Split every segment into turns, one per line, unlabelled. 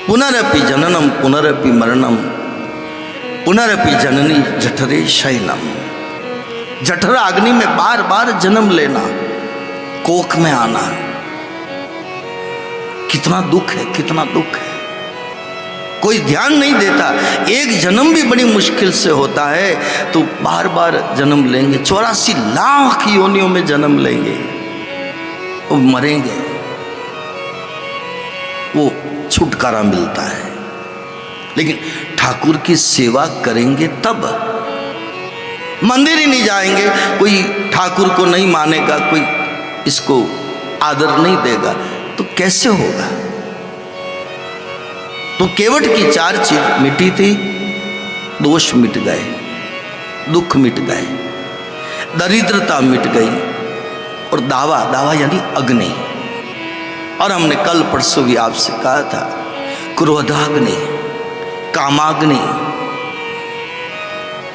पुनरपि जननम पुनरपि मरणम पुनरपि जननी जठरे शैलम। जठर अग्नि में बार बार जन्म लेना, कोख में आना, कितना दुख है, कितना दुख है। कोई ध्यान नहीं देता। एक जन्म भी बड़ी मुश्किल से होता है तो बार बार जन्म लेंगे, 84 लाख योनियों में जन्म लेंगे, वो मरेंगे, वो छुटकारा मिलता है। लेकिन ठाकुर की सेवा करेंगे तब। मंदिर ही नहीं जाएंगे, कोई ठाकुर को नहीं मानेगा, कोई इसको आदर नहीं देगा, तो कैसे होगा? तो केवट की 4 चीज मिटी थी, दोष मिट गए, दुख मिट गए, दरिद्रता मिट गई, और दावा, दावा यानी अग्नि। और हमने कल परसों भी आपसे कहा था, क्रोधाग्नि, कामाग्नि,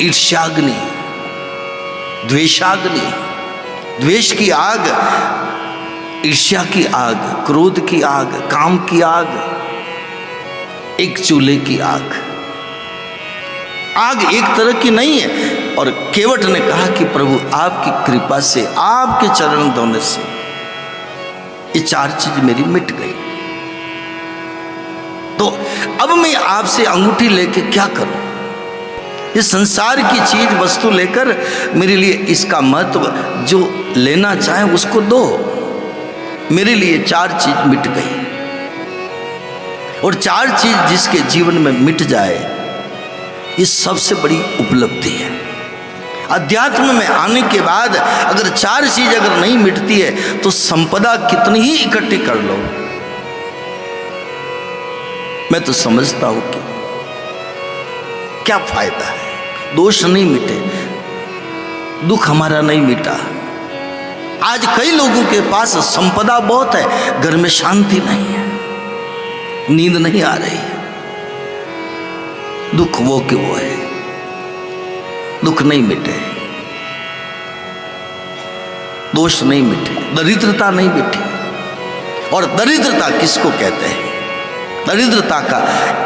ईर्ष्याग्नि, द्वेषाग्नि, द्वेष की आग, ईर्ष्या की आग, क्रोध की आग, काम की आग, एक चूल्हे की आग। आग एक तरह की नहीं है। और केवट ने कहा कि प्रभु आपकी कृपा से, आपके चरण धोने से ये 4 चीज मेरी मिट गई। तो अब मैं आपसे अंगूठी लेके क्या करूं? ये संसार की चीज वस्तु लेकर मेरे लिए इसका महत्व, जो लेना चाहे उसको दो। मेरे लिए 4 चीज मिट गई। और 4 चीज जिसके जीवन में मिट जाए, ये सबसे बड़ी उपलब्धि है। अध्यात्म में आने के बाद अगर 4 चीज अगर नहीं मिटती है तो संपदा कितनी ही इकट्ठी कर लो, मैं तो समझता हूं कि क्या फायदा है। दोष नहीं मिटे, दुख हमारा नहीं मिटा। आज कई लोगों के पास संपदा बहुत है, घर में शांति नहीं है, नींद नहीं आ रही है, दुख वो कि वो है, दुख नहीं मिटे, दोष नहीं मिटे, दरिद्रता नहीं मिटी। और दरिद्रता किसको कहते हैं? दरिद्रता का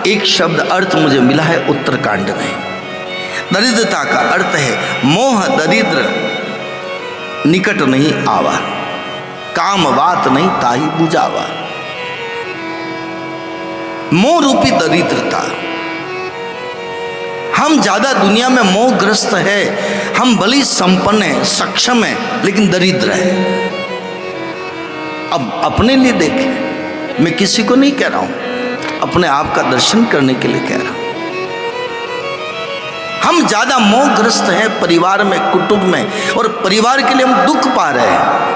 एक शब्द अर्थ मुझे मिला है उत्तरकांड में। दरिद्रता का अर्थ है मोह दरिद्र निकट नहीं आवा, काम बात नहीं ताही बुझावा। मोह रूपी दरिद्रता। हम ज्यादा दुनिया में मोहग्रस्त है, हम भली संपन्न है, सक्षम है, लेकिन दरिद्र है। अब अपने लिए देखें, मैं किसी को नहीं कह रहा हूं, अपने आप का दर्शन करने के लिए कह रहा हूं। हम ज्यादा मोहग्रस्त हैं परिवार में, कुटुंब में, और परिवार के लिए हम दुख पा रहे हैं।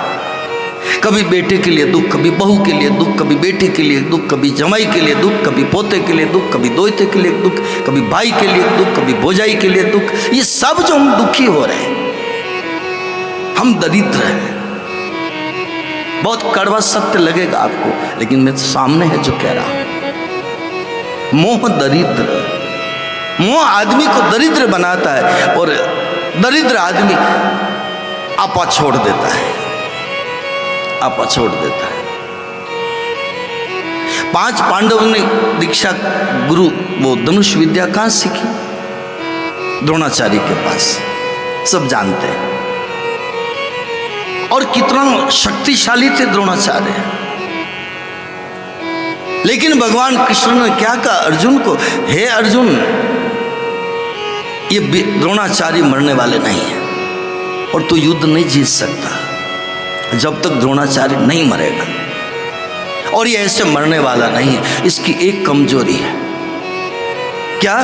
कभी बेटे के लिए दुख, कभी बहू के लिए दुख, कभी बेटे के लिए दुख, कभी जमाई के लिए दुख, कभी पोते के लिए दुख, कभी दोते के लिए दुख, कभी भाई के लिए दुख, कभी भौजाई के लिए दुख। ये सब जो हम दुखी हो रहे हैं, हम दरिद्र हैं। बहुत कड़वा सत्य लगेगा आपको, लेकिन मैं सामने है जो कह रहा हूं। मोह दरिद्र, मोह आदमी को दरिद्र बनाता है, और दरिद्र आदमी आपा छोड़ देता है, आपा छोड़ देता है। 5 पांडवों ने दीक्षा गुरु, वो धनुष विद्या कहां सीखी? द्रोणाचार्य के पास, सब जानते हैं। और कितना शक्तिशाली थे द्रोणाचार्य। लेकिन भगवान कृष्ण ने क्या कहा अर्जुन को? हे अर्जुन, ये द्रोणाचार्य मरने वाले नहीं है, और तू युद्ध नहीं जीत सकता जब तक द्रोणाचार्य नहीं मरेगा। और ये ऐसे मरने वाला नहीं है। इसकी एक कमजोरी है, क्या?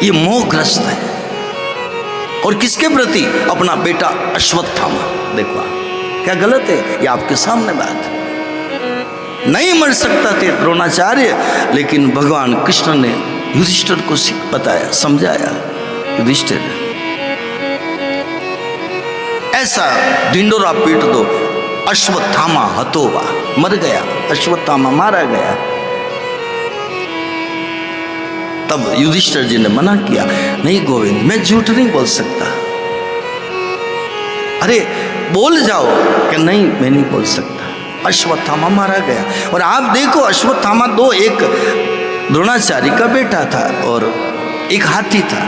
ये मोहग्रस्त है। और किसके प्रति? अपना बेटा अश्वत्थामा। देखो क्या गलत है, ये आपके सामने बात है। नहीं मर सकता थे द्रोणाचार्य, लेकिन भगवान कृष्ण ने युधिष्ठिर को बताया, समझाया। युधिष्ठिर, ऐसा ढिंडोरा पीट दो, अश्वत्थामा हतोवा, मर गया, अश्वत्थामा मारा गया। तब युधिष्ठिर जी ने मना किया, नहीं गोविंद, मैं झूठ नहीं बोल सकता। अरे बोल जाओ कि नहीं, मैं नहीं बोल सकता। अश्वत्थामा मारा गया। और आप देखो अश्वत्थामा दो, एक द्रोणाचार्य का बेटा था और एक हाथी था।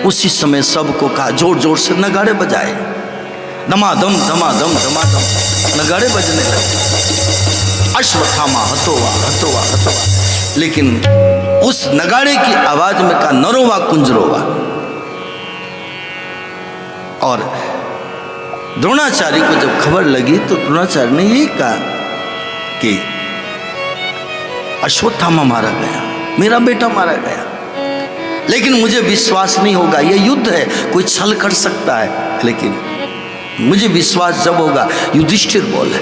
उसी समय सबको कहा जोर जोर से नगाड़े बजाए, दमादम दमादम दमादम नगाड़े बजने लगे। अश्वत्थामा हतोवा हतोवा हतोवा, लेकिन उस नगाड़े की आवाज में कहा नरोवा कुंजरोवा। और द्रोणाचार्य को जब खबर लगी तो द्रोणाचार्य ने यही कहा कि अश्वत्थामा मारा गया, मेरा बेटा मारा गया, लेकिन मुझे विश्वास नहीं होगा, यह युद्ध है, कोई छल कर सकता है, लेकिन मुझे विश्वास जब होगा। युधिष्ठिर बोले,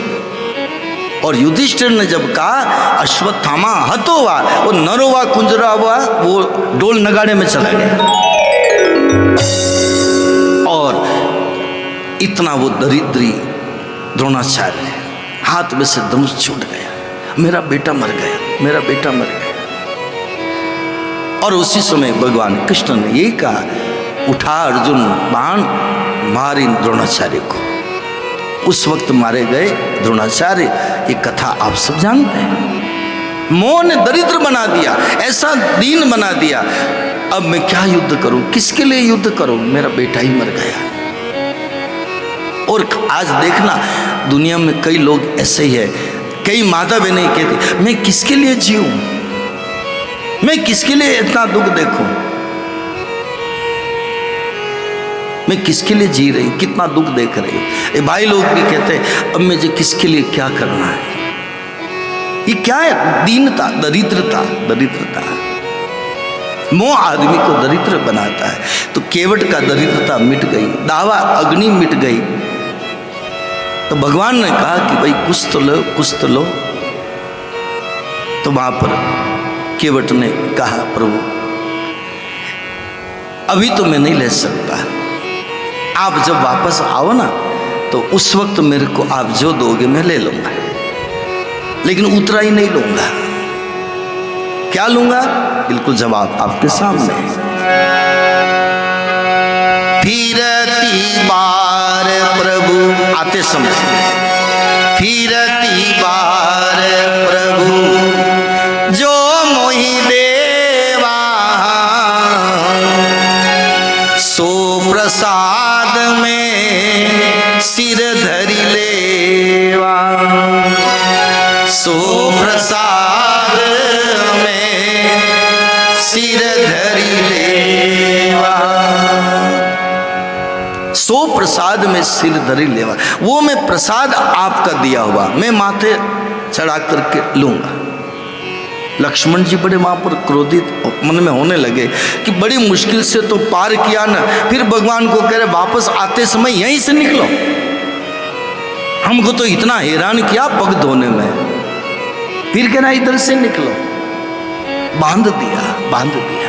और युधिष्ठिर ने जब कहा अश्वत्थामा हतोवा, वो नरोवा कुंजरोवा, वो डोल नगाड़े में चला गया। और इतना वो दरिद्री द्रोणाचार्य, हाथ में से धनुष छूट गया, मेरा बेटा मर गया, मेरा बेटा मर गया। और उसी समय भगवान कृष्ण ने यही कहा, उठा अर्जुन बाण, मार इन द्रोणाचार्य को। उस वक्त मारे गए द्रोणाचार्य। ये कथा आप सब जानते हैं। मोह ने दरिद्र बना दिया, ऐसा दीन बना दिया। अब मैं क्या युद्ध करूं, किसके लिए युद्ध करूं, मेरा बेटा ही मर गया। और आज देखना दुनिया में कई लोग ऐसे ही है, कई माता बहनें कहती मैं किसके लिए जीऊं, मैं किसके लिए इतना दुख देखूं, मैं किसके लिए जी रही हूं, कितना दुख देख रही हूं। भाई लोग भी कहते हैं अब मुझे किसके लिए क्या करना है। ये क्या है, दीनता, दरिद्रता, दरिद्रता। मोह आदमी को दरिद्र बनाता है। तो केवट का दरिद्रता मिट गई, दावा अग्नि मिट गई। तो भगवान ने कहा कि भाई कुछ तो लो, कुछ तो लो। तो वहां पर केवट ने कहा प्रभु अभी तो मैं नहीं ले सकता, आप जब वापस आओ ना तो उस वक्त मेरे को आप जो दोगे मैं ले लूंगा, लेकिन उतरा ही नहीं लूंगा। क्या लूंगा, बिल्कुल जवाब आपके सामने। फिरती बार प्रभु आते समय, फिरती बार प्रभु जो मोहि देवा, सो प्रसाद में सिर धरि लेवा, सो प्रसाद में सिर धरि लेवा, सो प्रसाद में सिर धरि लेवा। वो मैं प्रसाद आपका दिया हुआ मैं माथे चढ़ा करके लूंगा। लक्ष्मण जी बड़े वहां पर क्रोधित मन में होने लगे कि बड़ी मुश्किल से तो पार किया ना, फिर भगवान को कह रहे वापस आते समय यहीं से निकलो, हमको तो इतना हैरान किया पग धोने में, फिर कहना इधर से निकलो। बांध दिया, बांध दिया।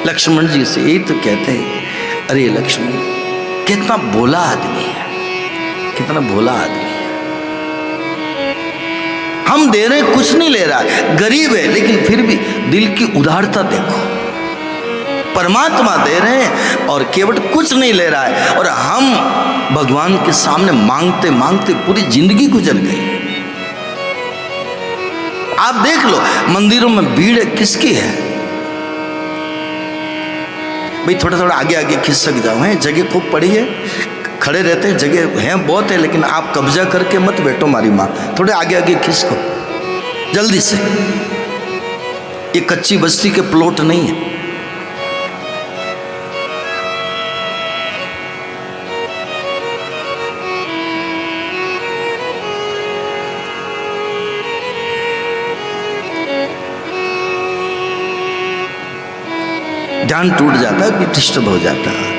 लक्ष्मण जी से यही तो कहते हैं, अरे लक्ष्मण कितना भोला आदमी है, कितना भोला आदमी है। हम दे रहे कुछ नहीं ले रहा, गरीब है लेकिन फिर भी दिल की उदारता देखो। परमात्मा दे रहे हैं और केवट कुछ नहीं ले रहा है, और हम भगवान के सामने मांगते मांगते पूरी जिंदगी गुजर गई। आप देख लो मंदिरों में भीड़ किसकी है। भाई थोड़ा थोड़ा आगे आगे खिसक जाओ, है जगह खूब पड़ी है, खड़े रहते हैं, जगह है बहुत है, लेकिन आप कब्जा करके मत बैठो मारी माँ, थोड़े आगे आगे खिसको जल्दी से। ये कच्ची बस्ती के प्लॉट नहीं है। ध्यान टूट जाता है, डिस्टर्ब हो जाता है।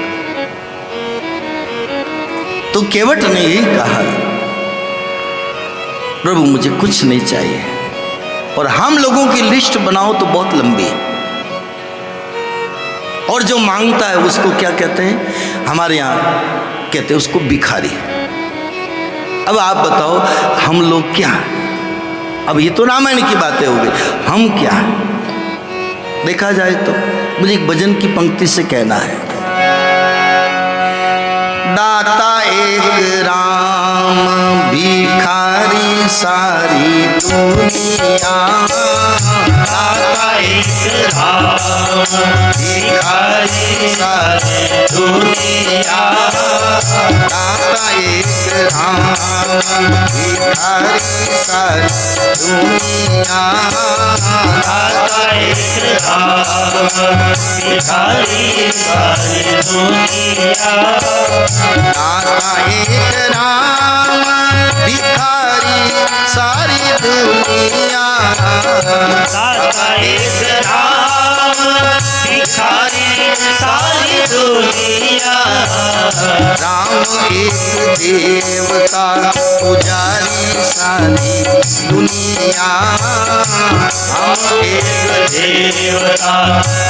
तो केवट ने यही कहा प्रभु मुझे कुछ नहीं चाहिए, और हम लोगों की लिस्ट बनाओ तो बहुत लंबी है, और जो मांगता है उसको क्या कहते हैं, हमारे यहाँ कहते हैं उसको भिखारी। अब आप बताओ हम लोग क्या, अब ये तो रामायण की बातें हो गई, हम क्या देखा जाए तो मुझे एक भजन की पंक्ति से कहना है, दाता एक राम भिखारी सारी दुनिया,
दाता एक राम भिखारी सारी दुनिया,
दाता एक राम भिखारी सारी दुनिया,
दाता एक राम भिखारी सारी दुनिया,
दाता एक राम भिखारी सारी दुनिया,
दाता एक राम भिखारी सारी दुनिया,
राम एक देवता पुजारी सारी दुनिया, हम एक
देवता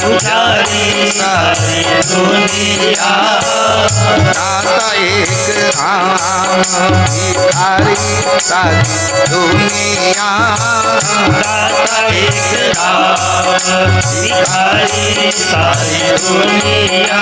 पुजारी सारी दुनिया,
दाता एक राम भिखारी सारी दुनिया,
दाता एक राम भिखारी सारी दुनिया,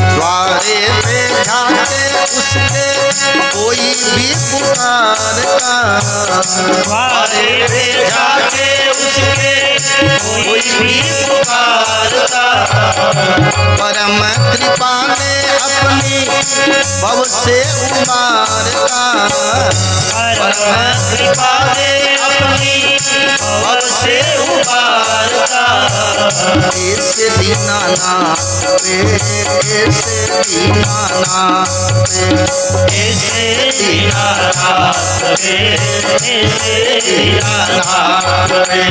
द्वारे पे जाके उसके कोई भी पुकारता,
द्वारे पे जाके उसके कोई भी पुकारता,
परम कृपा ने अपनी भव से उबारता,
परम कृपा ने अपनी भव से उबारता,
ऐसे दीनानाथ पे, ऐसे दीनानाथ पे,
ऐसे दीनानाथ रे, ऐसे दीनानाथ रे,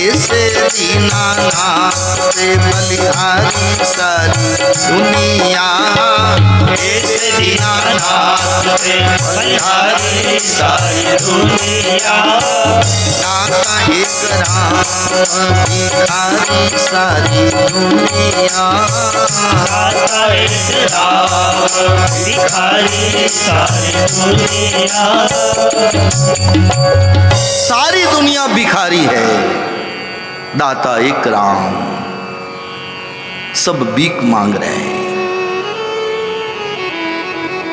ऐसे दीनानाथ पे बलिहारी सारी दुनिया,
ऐसे दीनानाथ रे बलिहारी सारी दुनिया,
दाता एक राम भिखारी सारी दुनिया,
दाता एक राम भिखारी सारी दुनिया,
सारी दुनिया भिखारी है, दाता एक राम, सब भीख मांग रहे हैं,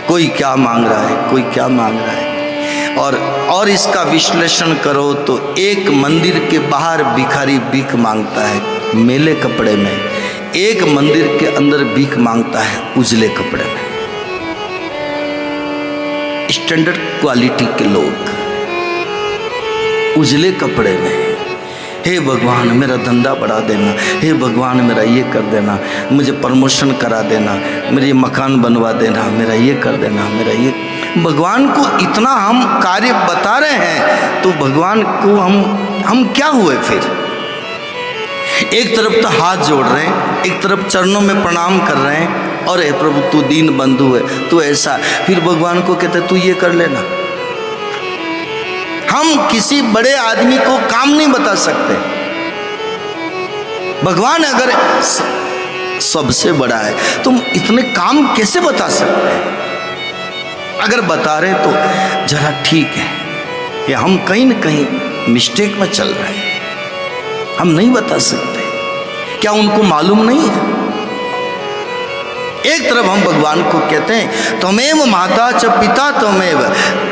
कोई क्या मांग रहा है, कोई क्या मांग रहा है। और इसका विश्लेषण करो तो एक मंदिर के बाहर भिखारी भीख मांगता है मेले कपड़े में, एक मंदिर के अंदर भीख मांगता है उजले कपड़े में। स्टैंडर्ड क्वालिटी के लोग उजले कपड़े में, हे भगवान मेरा धंधा बढ़ा देना, हे भगवान मेरा ये कर देना, मुझे प्रमोशन करा देना, मेरे मकान बनवा देना, मेरा ये कर देना, मेरा ये। भगवान को इतना हम कार्य बता रहे हैं तो भगवान को हम क्या हुए फिर? एक तरफ तो हाथ जोड़ रहे हैं, एक तरफ चरणों में प्रणाम कर रहे हैं, और हे प्रभु तू दीन बंधु है, तू ऐसा, फिर भगवान को कहते तू ये कर लेना। हम किसी बड़े आदमी को काम नहीं बता सकते, भगवान अगर सबसे बड़ा है तुम इतने काम कैसे बता सकते हैं? अगर बता रहे तो जरा ठीक है, या हम कहीं न कहीं मिस्टेक में चल रहे हैं, हम नहीं बता सकते। क्या उनको मालूम नहीं है? एक तरफ हम भगवान को कहते हैं त्वमेव माता च पिता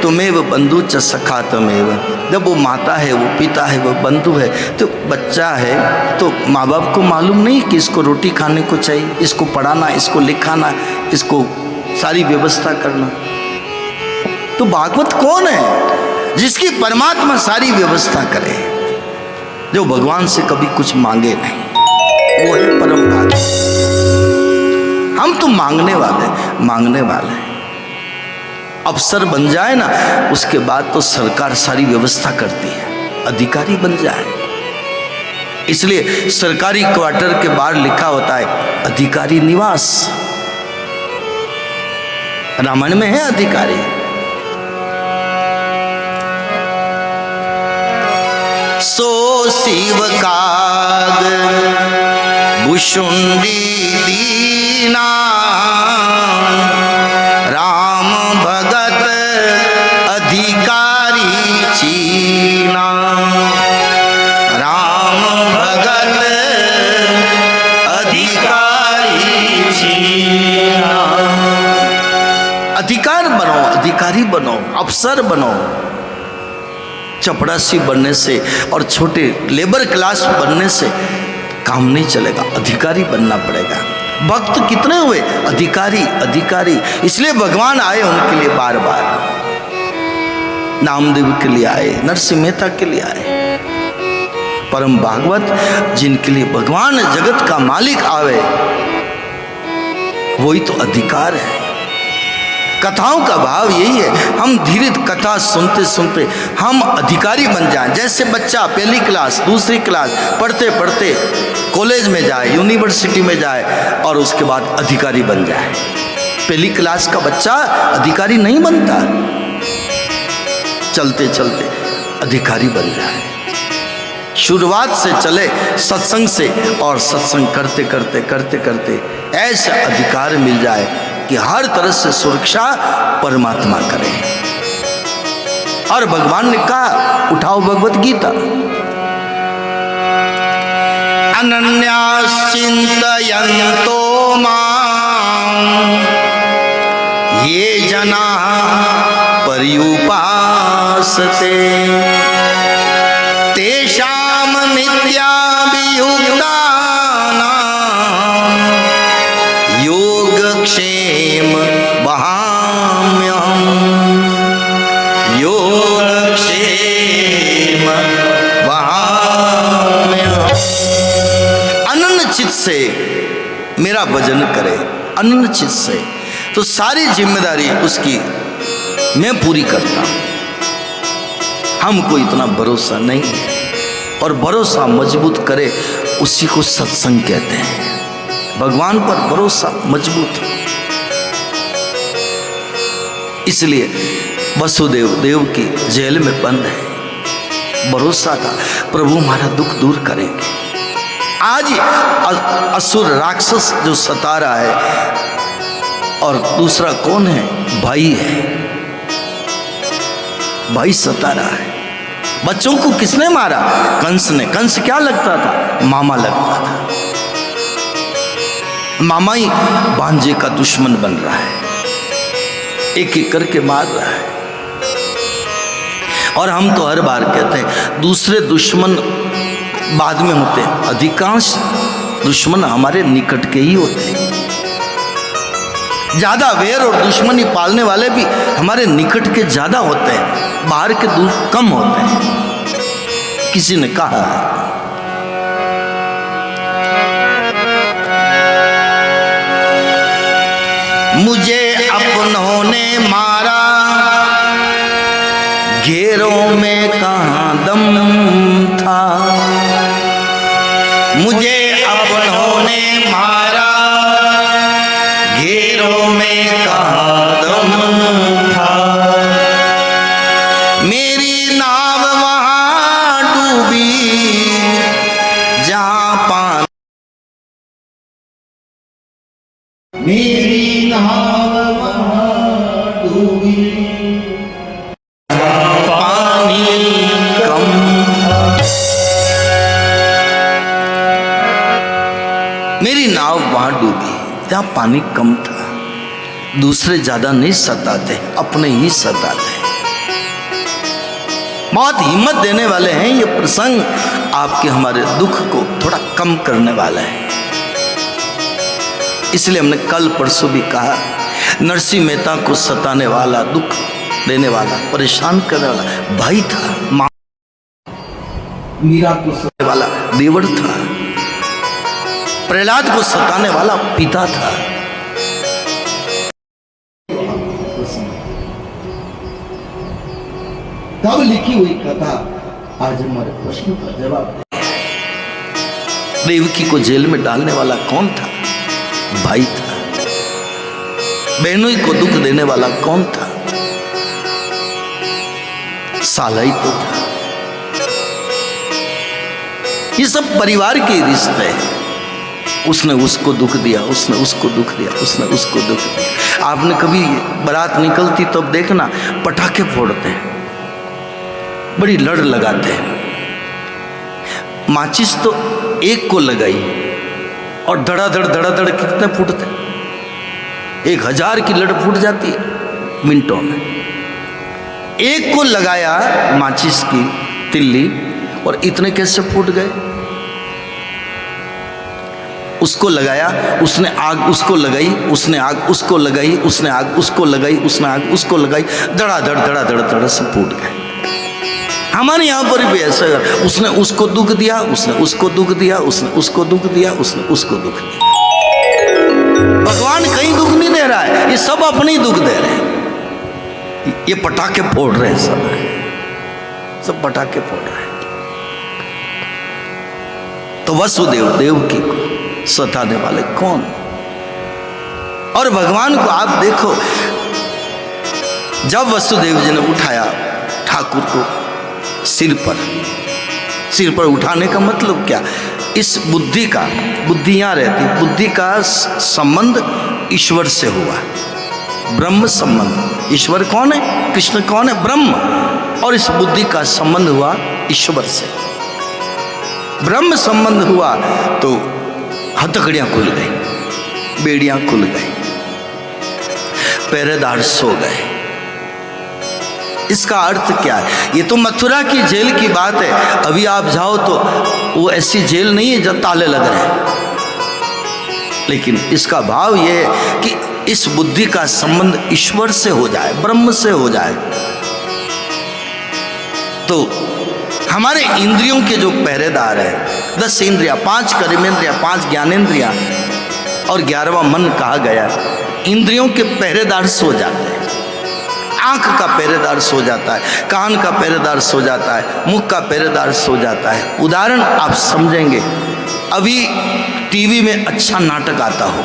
त्वमेव बंधु च सखा त्वमेव। जब वो माता है, वो पिता है, वो बंधु है, तो बच्चा है तो माँ बाप को मालूम नहीं कि इसको रोटी खाने को चाहिए, इसको पढ़ाना, इसको लिखाना, इसको सारी व्यवस्था करना। तो भागवत कौन है? जिसकी परमात्मा सारी व्यवस्था करे, जो भगवान से कभी कुछ मांगे नहीं, वो है परम भागवत। हम तो मांगने वाले हैं। अफसर बन जाए ना, उसके बाद तो सरकार सारी व्यवस्था करती है, अधिकारी बन जाए। इसलिए सरकारी क्वार्टर के बाहर लिखा होता है अधिकारी निवास। रामायण में है अधिकारी। सो शिव काग भुषुंडी दीना, राम भगत अधिकारी चीना। राम भगत अधिकारी चीना। अधिकार बनो, अधिकारी बनो, अफसर बनो। चपड़ासी बनने से और छोटे लेबर क्लास बनने से काम नहीं चलेगा, अधिकारी बनना पड़ेगा। भक्त कितने हुए? अधिकारी, अधिकारी। इसलिए भगवान आए उनके लिए बार बार। नामदेव के लिए आए, नरसिंह मेहता के लिए आए। परम भागवत जिनके लिए भगवान जगत का मालिक आवे, वही तो अधिकार है। कथाओं का भाव यही है, हम धीरे कथा सुनते सुनते हम अधिकारी बन जाएं। जैसे बच्चा पहली क्लास दूसरी क्लास पढ़ते पढ़ते कॉलेज में जाए, यूनिवर्सिटी में जाए और उसके बाद अधिकारी बन जाए। पहली क्लास का बच्चा अधिकारी नहीं बनता, चलते चलते अधिकारी बन जाए। शुरुआत से चले सत्संग से, और सत्संग करते करते करते करते ऐसा अधिकार मिल जाए कि हर तरह से सुरक्षा परमात्मा करे। और भगवान ने कहा, उठाओ भगवत गीता। अनन्यास चिंतयन्तो मां ये जना पर्युपासते तेषां नित्याभियुक्तानां योगक्षेम वहाम्यहम्। योगक्षेम वहाम्यहम्। अनन्य चित्त से मेरा भजन करे, अनन्य चित्त से, तो सारी जिम्मेदारी उसकी मैं पूरी करता हूं। हमको इतना भरोसा नहीं है, और भरोसा मजबूत करे उसी को सत्संग कहते हैं। भगवान पर भरोसा मजबूत है। इसलिए वसुदेव देव की जेल में बंद है, भरोसा था प्रभु हमारा दुख दूर करेंगे। आज असुर राक्षस जो सता रहा है, और दूसरा कौन है? भाई है, भाई सता रहा है। बच्चों को किसने मारा? कंस ने। कंस क्या लगता था? मामा लगता था। मामा ही भांजे का दुश्मन बन रहा है, एक एक करके मार रहा है। और हम तो हर बार कहते हैं दूसरे दुश्मन बाद में होते हैं, अधिकांश दुश्मन हमारे निकट के ही होते हैं। ज्यादा वैर और दुश्मनी पालने वाले भी हमारे निकट के ज्यादा होते हैं, बाहर के दूर कम होते हैं। किसी ने कहा, मुझे अपनों ने मारा, घेरों में कहाँ दम था। मुझे अपनों ने मारा, घेरों में कहाँ दम था। मेरी नाव वहाँ डूबी जहाँ पानी, मेरी नाव वहाँ डूबी जहाँ पानी कम था। मेरी नाव वहाँ डूबी जहाँ पानी कम था। दूसरे ज्यादा नहीं सताते, अपने ही सताते। बहुत हिम्मत देने वाले हैं ये प्रसंग, आपके हमारे दुख को थोड़ा कम करने वाला है। इसलिए हमने कल परसों भी कहा, नरसिंह मेहता को सताने वाला, दुख देने वाला, परेशान करने वाला भाई था। मीरा को सताने वाला देवर था। प्रहलाद को सताने वाला पिता था। तब लिखी हुई कथा आज हमारे प्रश्न का जवाब। देवकी को जेल में डालने वाला कौन था? भाई था। बहनों को दुख देने वाला कौन था? साला ही तो था। ये सब परिवार के रिश्ते हैं। उसने उसको दुख दिया, उसने उसको दुख दिया, उसने उसको दुख दिया। आपने कभी बारात निकलती तब देखना पटाखे फोड़ते हैं, बड़ी लड़ लगाते हैं। माचिस तो एक को लगाई और धड़ाधड़ कितने फूटते, 1000 की लड़ फूट जाती है मिनटों में। एक को लगाया माचिस की तिल्ली और इतने कैसे फूट गए? उसको लगाया, उसने आग उसको लगाई, उसने आग उसको लगाई, उसने आग उसको लगाई, उसने आग उसको लगाई, धड़ाधड़ से फूट गए। हमारे यहाँ पर भी ऐसा है, उसने उसको दुख दिया, उसने उसको दुख दिया, उसने उसको दुख दिया, उसने उसको दुख दिया। भगवान कहीं दुख नहीं दे रहा है, ये सब अपने ही दुख दे रहे हैं। ये पटाखे फोड़ रहे हैं, सब पटाखे फोड़ रहे हैं। तो वसुदेव देवकी को सताने वाले कौन? और भगवान को आप देखो, जब वसुदेव जी ने उठाया ठाकुर को सिर पर उठाने का मतलब क्या? इस बुद्धि का, बुद्धियां रहती, बुद्धि का संबंध ईश्वर से हुआ, ब्रह्म संबंध। ईश्वर कौन है? कृष्ण कौन है? ब्रह्म। और इस बुद्धि का संबंध हुआ ईश्वर से। ब्रह्म संबंध हुआ तो हथकड़ियां खुल गई, बेड़ियां खुल गई, पहरेदार सो गए। इसका अर्थ क्या है? ये तो मथुरा की जेल की बात है। अभी आप जाओ तो वो ऐसी जेल नहीं है जब ताले लग रहे हैं, लेकिन इसका भाव ये है कि इस बुद्धि का संबंध ईश्वर से हो जाए, ब्रह्म से हो जाए। तो हमारे इंद्रियों के जो पहरेदार है, 10 इंद्रिया, 5 कर्मेंद्रिया, 5 ज्ञानेंद्रिया और 11वां मन कहा गया, इंद्रियों के पहरेदार सो जाते हैं। आंख का पहरेदार सो जाता है, कान का पहरेदार सो जाता है, मुख का पहरेदार सो जाता है। उदाहरण आप समझेंगे, अभी टीवी में अच्छा नाटक आता हो,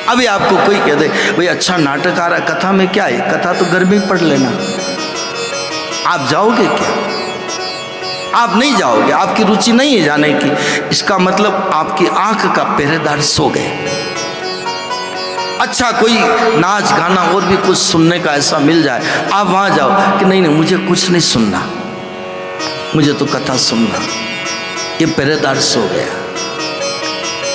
अभी आपको कोई कह दे भाई अच्छा नाटक आ रहा, कथा में क्या है? कथा तो घर में पढ़ लेना। आप जाओगे क्या? आप नहीं जाओगे, आपकी रुचि नहीं है जाने की। इसका मतलब आपकी आंख का पहरेदार सो गए। अच्छा कोई नाच गाना और भी कुछ सुनने का ऐसा मिल जाए, आप वहां जाओ कि नहीं मुझे कुछ नहीं सुनना, मुझे तो कथा सुनना। ये पहरेदार सो गया।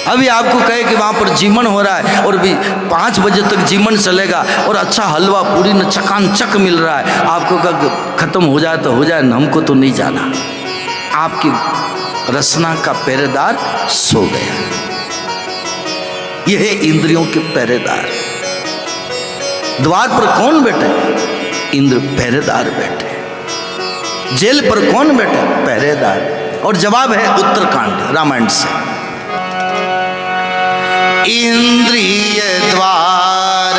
अभी आपको कहे कि वहां पर जीवन हो रहा है और भी 5 बजे तक जीवन चलेगा और अच्छा हलवा पूरी न चकानचक मिल रहा है, आपको कहा खत्म हो जाए तो हो जाए, हमको तो नहीं जाना। आपकी रसना का पहरेदार सो गया। यह है इंद्रियों के पहरेदार। द्वार पर कौन बैठे? इंद्र पहरेदार बैठे। जेल पर कौन बैठे? पहरेदार। और जवाब है उत्तरकांड रामायण से। इंद्रिय द्वार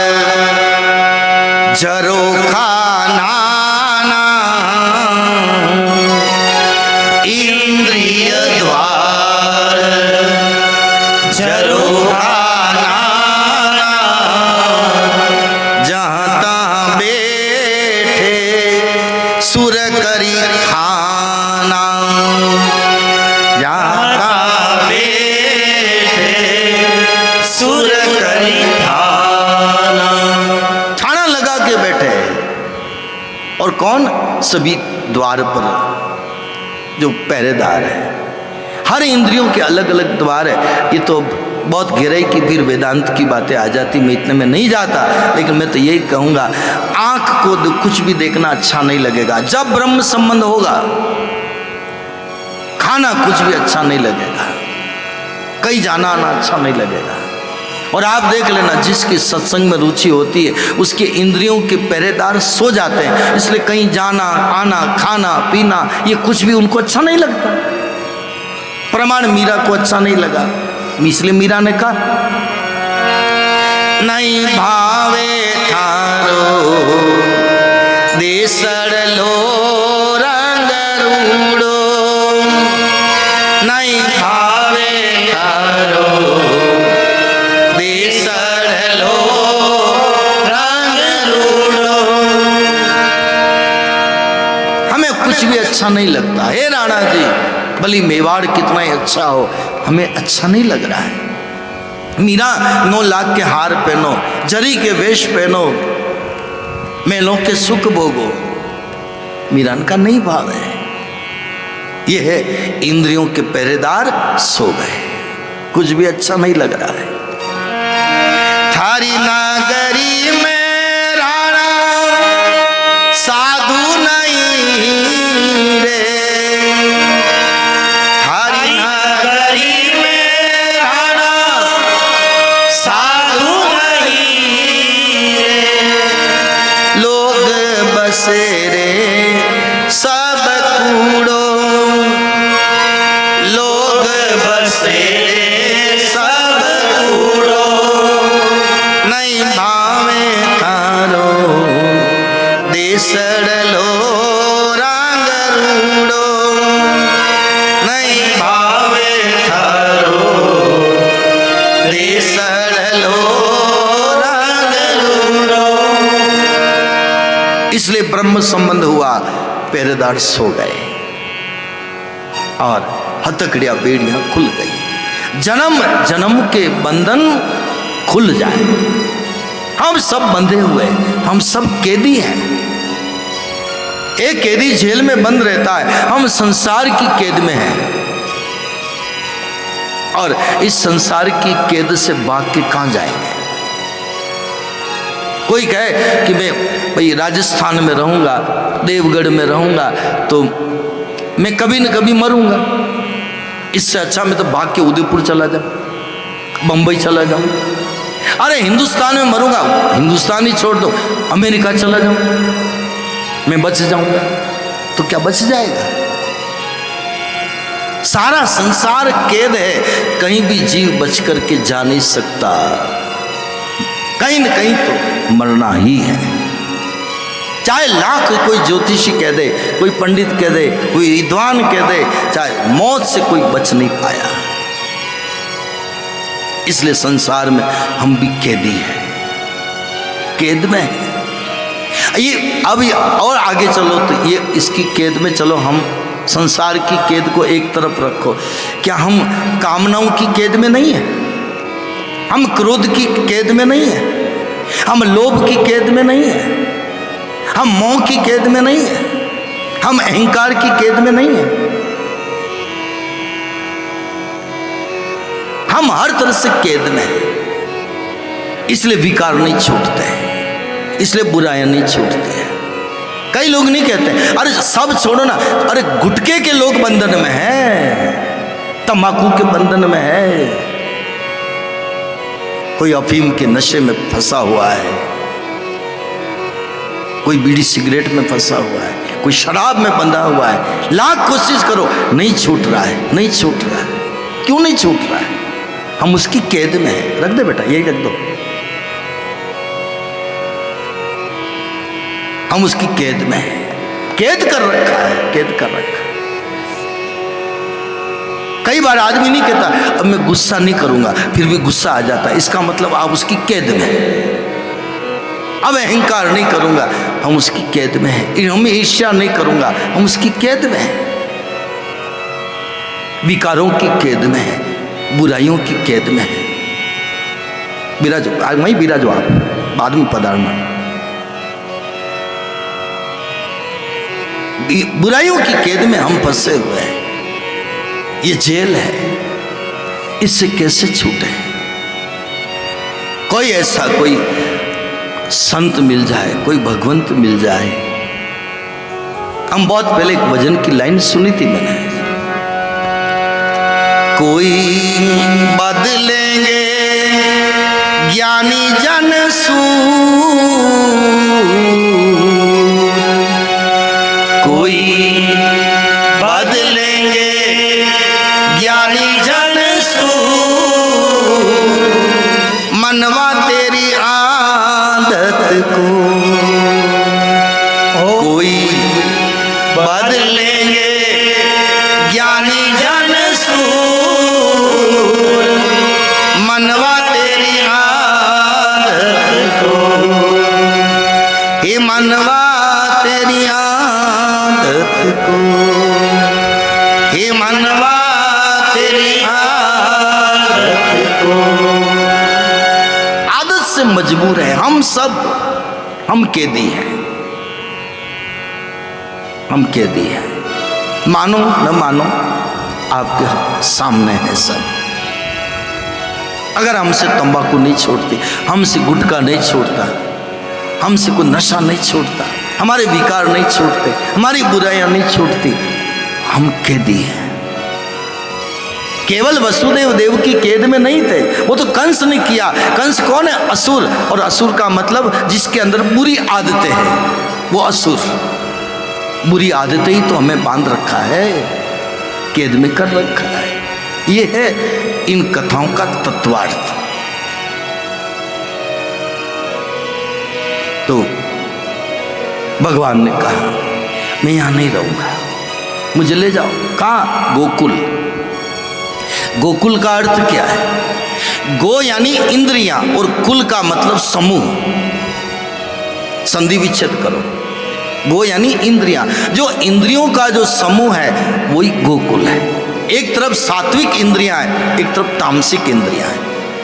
झरोखा नाना, इंद्रिय द्वार झरोखा नाना, जहाँ तहाँ बैठे सुर करी खाना, जहाँ तहाँ बैठे सुर करी थाना। थाना लगा के बैठे। और कौन? सभी द्वार पर जो पहरेदार है। हर इंद्रियों के अलग अलग द्वार है। ये तो बहुत गहराई की फिर वेदांत की बातें आ जाती, मैं इतने में नहीं जाता, लेकिन मैं तो यही कहूँगा, आँख को कुछ भी देखना अच्छा नहीं लगेगा। जब ब्रह्म संबंध होगा, खाना कुछ भी अच्छा नहीं लगेगा, कहीं जाना आना अच्छा नहीं लगेगा। और आप देख लेना, जिसकी सत्संग में रुचि होती है उसके इंद्रियों के पहरेदार सो जाते हैं, इसलिए कहीं जाना आना, खाना पीना, ये कुछ भी उनको अच्छा नहीं लगता। प्रमाण मीरा को अच्छा नहीं लगा, इसलिए मीरा ने कहा नहीं भावे थारो देसड़ लो रंग रूड़ो, नहीं भावे थारो देसड़ भी अच्छा नहीं लगता। हे राणा जी, भली मेवाड़ कितना ही अच्छा हो, हमें अच्छा नहीं लग रहा है। मीरा 9 लाख के हार पहनो, जरी के वेश पहनो, मेलों के सुख भोगो, मीरा का नहीं भाव है। ये है इंद्रियों के पहरेदार सो गए, कुछ भी अच्छा नहीं लग रहा है। थारी नागरी में राणा साधु नहीं रे, थारी नागरी में राणा साधु नहीं रे, लोग बसेरे सब कूड़ो, लोग बसेरे सब कूड़ो, नहीं भावे थारो देसड़लो रंग रूड़ो, नहीं भावे थारो देसड़लो रंग रूड़ो। इसलिए ब्रह्म संबंध हुआ, पहरेदार सो गए और हथकड़िया बेड़ियां खुल गई। जन्म जन्म के बंधन खुल जाए। हम सब बंधे हुए, हम सब कैदी हैं। एक कैदी जेल में बंद रहता है, हम संसार की कैद में हैं और इस संसार की कैद से भाग के कहां जाएंगे। कोई कहे कि मैं भाई राजस्थान में रहूंगा, देवगढ़ में रहूंगा तो मैं कभी न कभी मरूंगा, इससे अच्छा मैं तो भाग के उदयपुर चला जाऊं, बंबई चला जाऊं। अरे हिंदुस्तान में मरूंगा, हिंदुस्तान ही छोड़ दो, अमेरिका चला जाऊं, मैं बच जाऊंगा। तो क्या बच जाएगा? सारा संसार कैद है, कहीं भी जीव बच करके जा नहीं सकता, कहीं न कहीं तो मरना ही है। चाहे लाख कोई ज्योतिषी कह दे, कोई पंडित कह दे, कोई विद्वान कह दे, चाहे मौत से कोई बच नहीं पाया। इसलिए संसार में हम भी कैदी हैं, कैद में हैं। ये अभी और आगे चलो तो ये इसकी कैद में चलो, हम संसार की कैद को एक तरफ रखो, क्या हम कामनाओं की कैद में नहीं है? हम क्रोध की कैद में नहीं है? हम लोभ की कैद में नहीं है? हम मोह की कैद में नहीं है? हम अहंकार की कैद में नहीं है? हम हर तरह से कैद में हैं। इसलिए विकार नहीं छूटते हैं, इसलिए बुराइयां नहीं छूटती हैं। कई लोग नहीं कहते अरे सब छोड़ो ना, अरे गुटके के लोग बंधन में हैं, तंबाकू के बंधन में है, कोई अफीम के नशे में फंसा हुआ है, कोई बीड़ी सिगरेट में फंसा हुआ है, कोई शराब में बंधा हुआ है। लाख कोशिश करो नहीं छूट रहा है, नहीं छूट रहा है। क्यों नहीं छूट रहा है? हम उसकी कैद में हैं। रख दे बेटा, यही रख दो, हम उसकी कैद में हैं, कैद कर रखा है, कैद कर रखा है। कई बार आदमी नहीं कहता अब मैं गुस्सा नहीं करूंगा, फिर भी गुस्सा आ जाता है, इसका मतलब आप उसकी कैद में हैं। अब अहंकार नहीं करूंगा, हम उसकी कैद में हैं। हम ईर्ष्या नहीं करूंगा, हम उसकी कैद में हैं। विकारों की कैद में है, बुराइयों की कैद में है। बिराजो, आज वहीं बिराजो, आप बाद में पधारना। बुराइयों की कैद में हम फंसे हुए हैं, ये जेल है, इससे कैसे छूटे? कोई ऐसा कोई संत मिल जाए, कोई भगवंत मिल जाए। हम बहुत पहले एक भजन की लाइन सुनी थी मैंने, कोई बदलेंगे ज्ञानी जन कोई बदलेंगे ज्ञानी जन मनवा तेरी आदत को, कोई बदलेंगे ज्ञानी जन मनवा तेरी आदत को, हे मनवा तेरी आदत को, हे मनवा तेरी आदत को। आदत से मजबूर है हम सब, हम कैदी हैं, हम कैदी हैं। मानो न मानो आपके सामने है सब। अगर हमसे तंबाकू नहीं छोड़ती, हमसे गुटखा नहीं छोड़ता, हमसे कोई नशा नहीं छोड़ता, हमारे विकार नहीं छोड़ते, हमारी बुराइयां नहीं छोड़ती, हम कैदी हैं। केवल वसुदेव देव की कैद में नहीं थे, वो तो कंस ने किया। कंस कौन है? असुर। और असुर का मतलब जिसके अंदर बुरी आदतें हैं, वो असुर। बुरी आदतें ही तो हमें बांध रखा है, कैद में कर रखा है। ये है इन कथाओं का तत्वार्थ। तो भगवान ने कहा मैं यहां नहीं रहूंगा, मुझे ले जाओ। कहां? गोकुल। गोकुल का अर्थ क्या है? गो यानी इंद्रियां और कुल का मतलब समूह। संधि विच्छेद करो। गो यानी इंद्रियां, जो इंद्रियों का जो समूह है वही गोकुल है। एक तरफ सात्विक इंद्रियां हैं, एक तरफ तामसिक इंद्रियां हैं।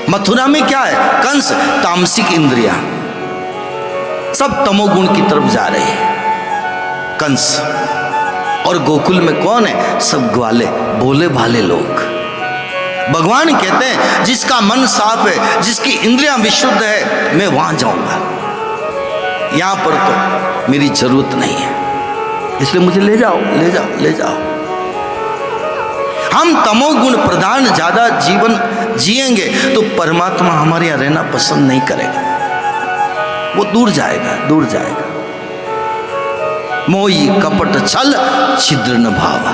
मथुरा में क्या है? कंस तामसिक इंद्रियां, सब तमोगुण की तरफ जा रहे हैं कंस। और गोकुल में कौन है? सब ग्वाले, भोले भाले लोग। भगवान कहते हैं जिसका मन साफ है, जिसकी इंद्रियां विशुद्ध है, मैं वहां जाऊंगा। यहां पर तो मेरी जरूरत नहीं है, इसलिए मुझे ले जाओ, ले जाओ, ले जाओ। हम तमोगुण प्रधान ज्यादा जीवन जिएंगे तो परमात्मा हमारे यहां रहना पसंद नहीं करेगा, वो दूर जाएगा, दूर जाएगा। मोही कपट छल छिद्र न भावा।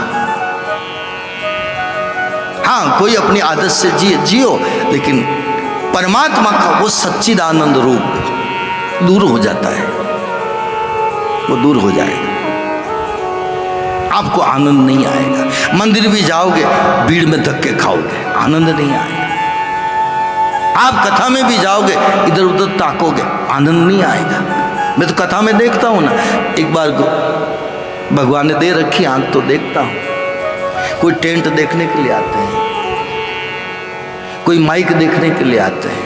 हाँ, कोई अपनी आदत से जियो, लेकिन परमात्मा का वो सच्चिदानंद रूप दूर हो जाता है, वो दूर हो जाएगा। आपको आनंद नहीं आएगा। मंदिर भी जाओगे, भीड़ में धक्के खाओगे, आनंद नहीं आएगा। आप कथा में भी जाओगे, इधर उधर ताकोगे, आनंद नहीं आएगा। मैं तो कथा में देखता हूँ ना, एक बार भगवान ने दे रखी आंख तो देखता हूँ। कोई टेंट देखने के लिए आते हैं, कोई माइक देखने के लिए आते हैं,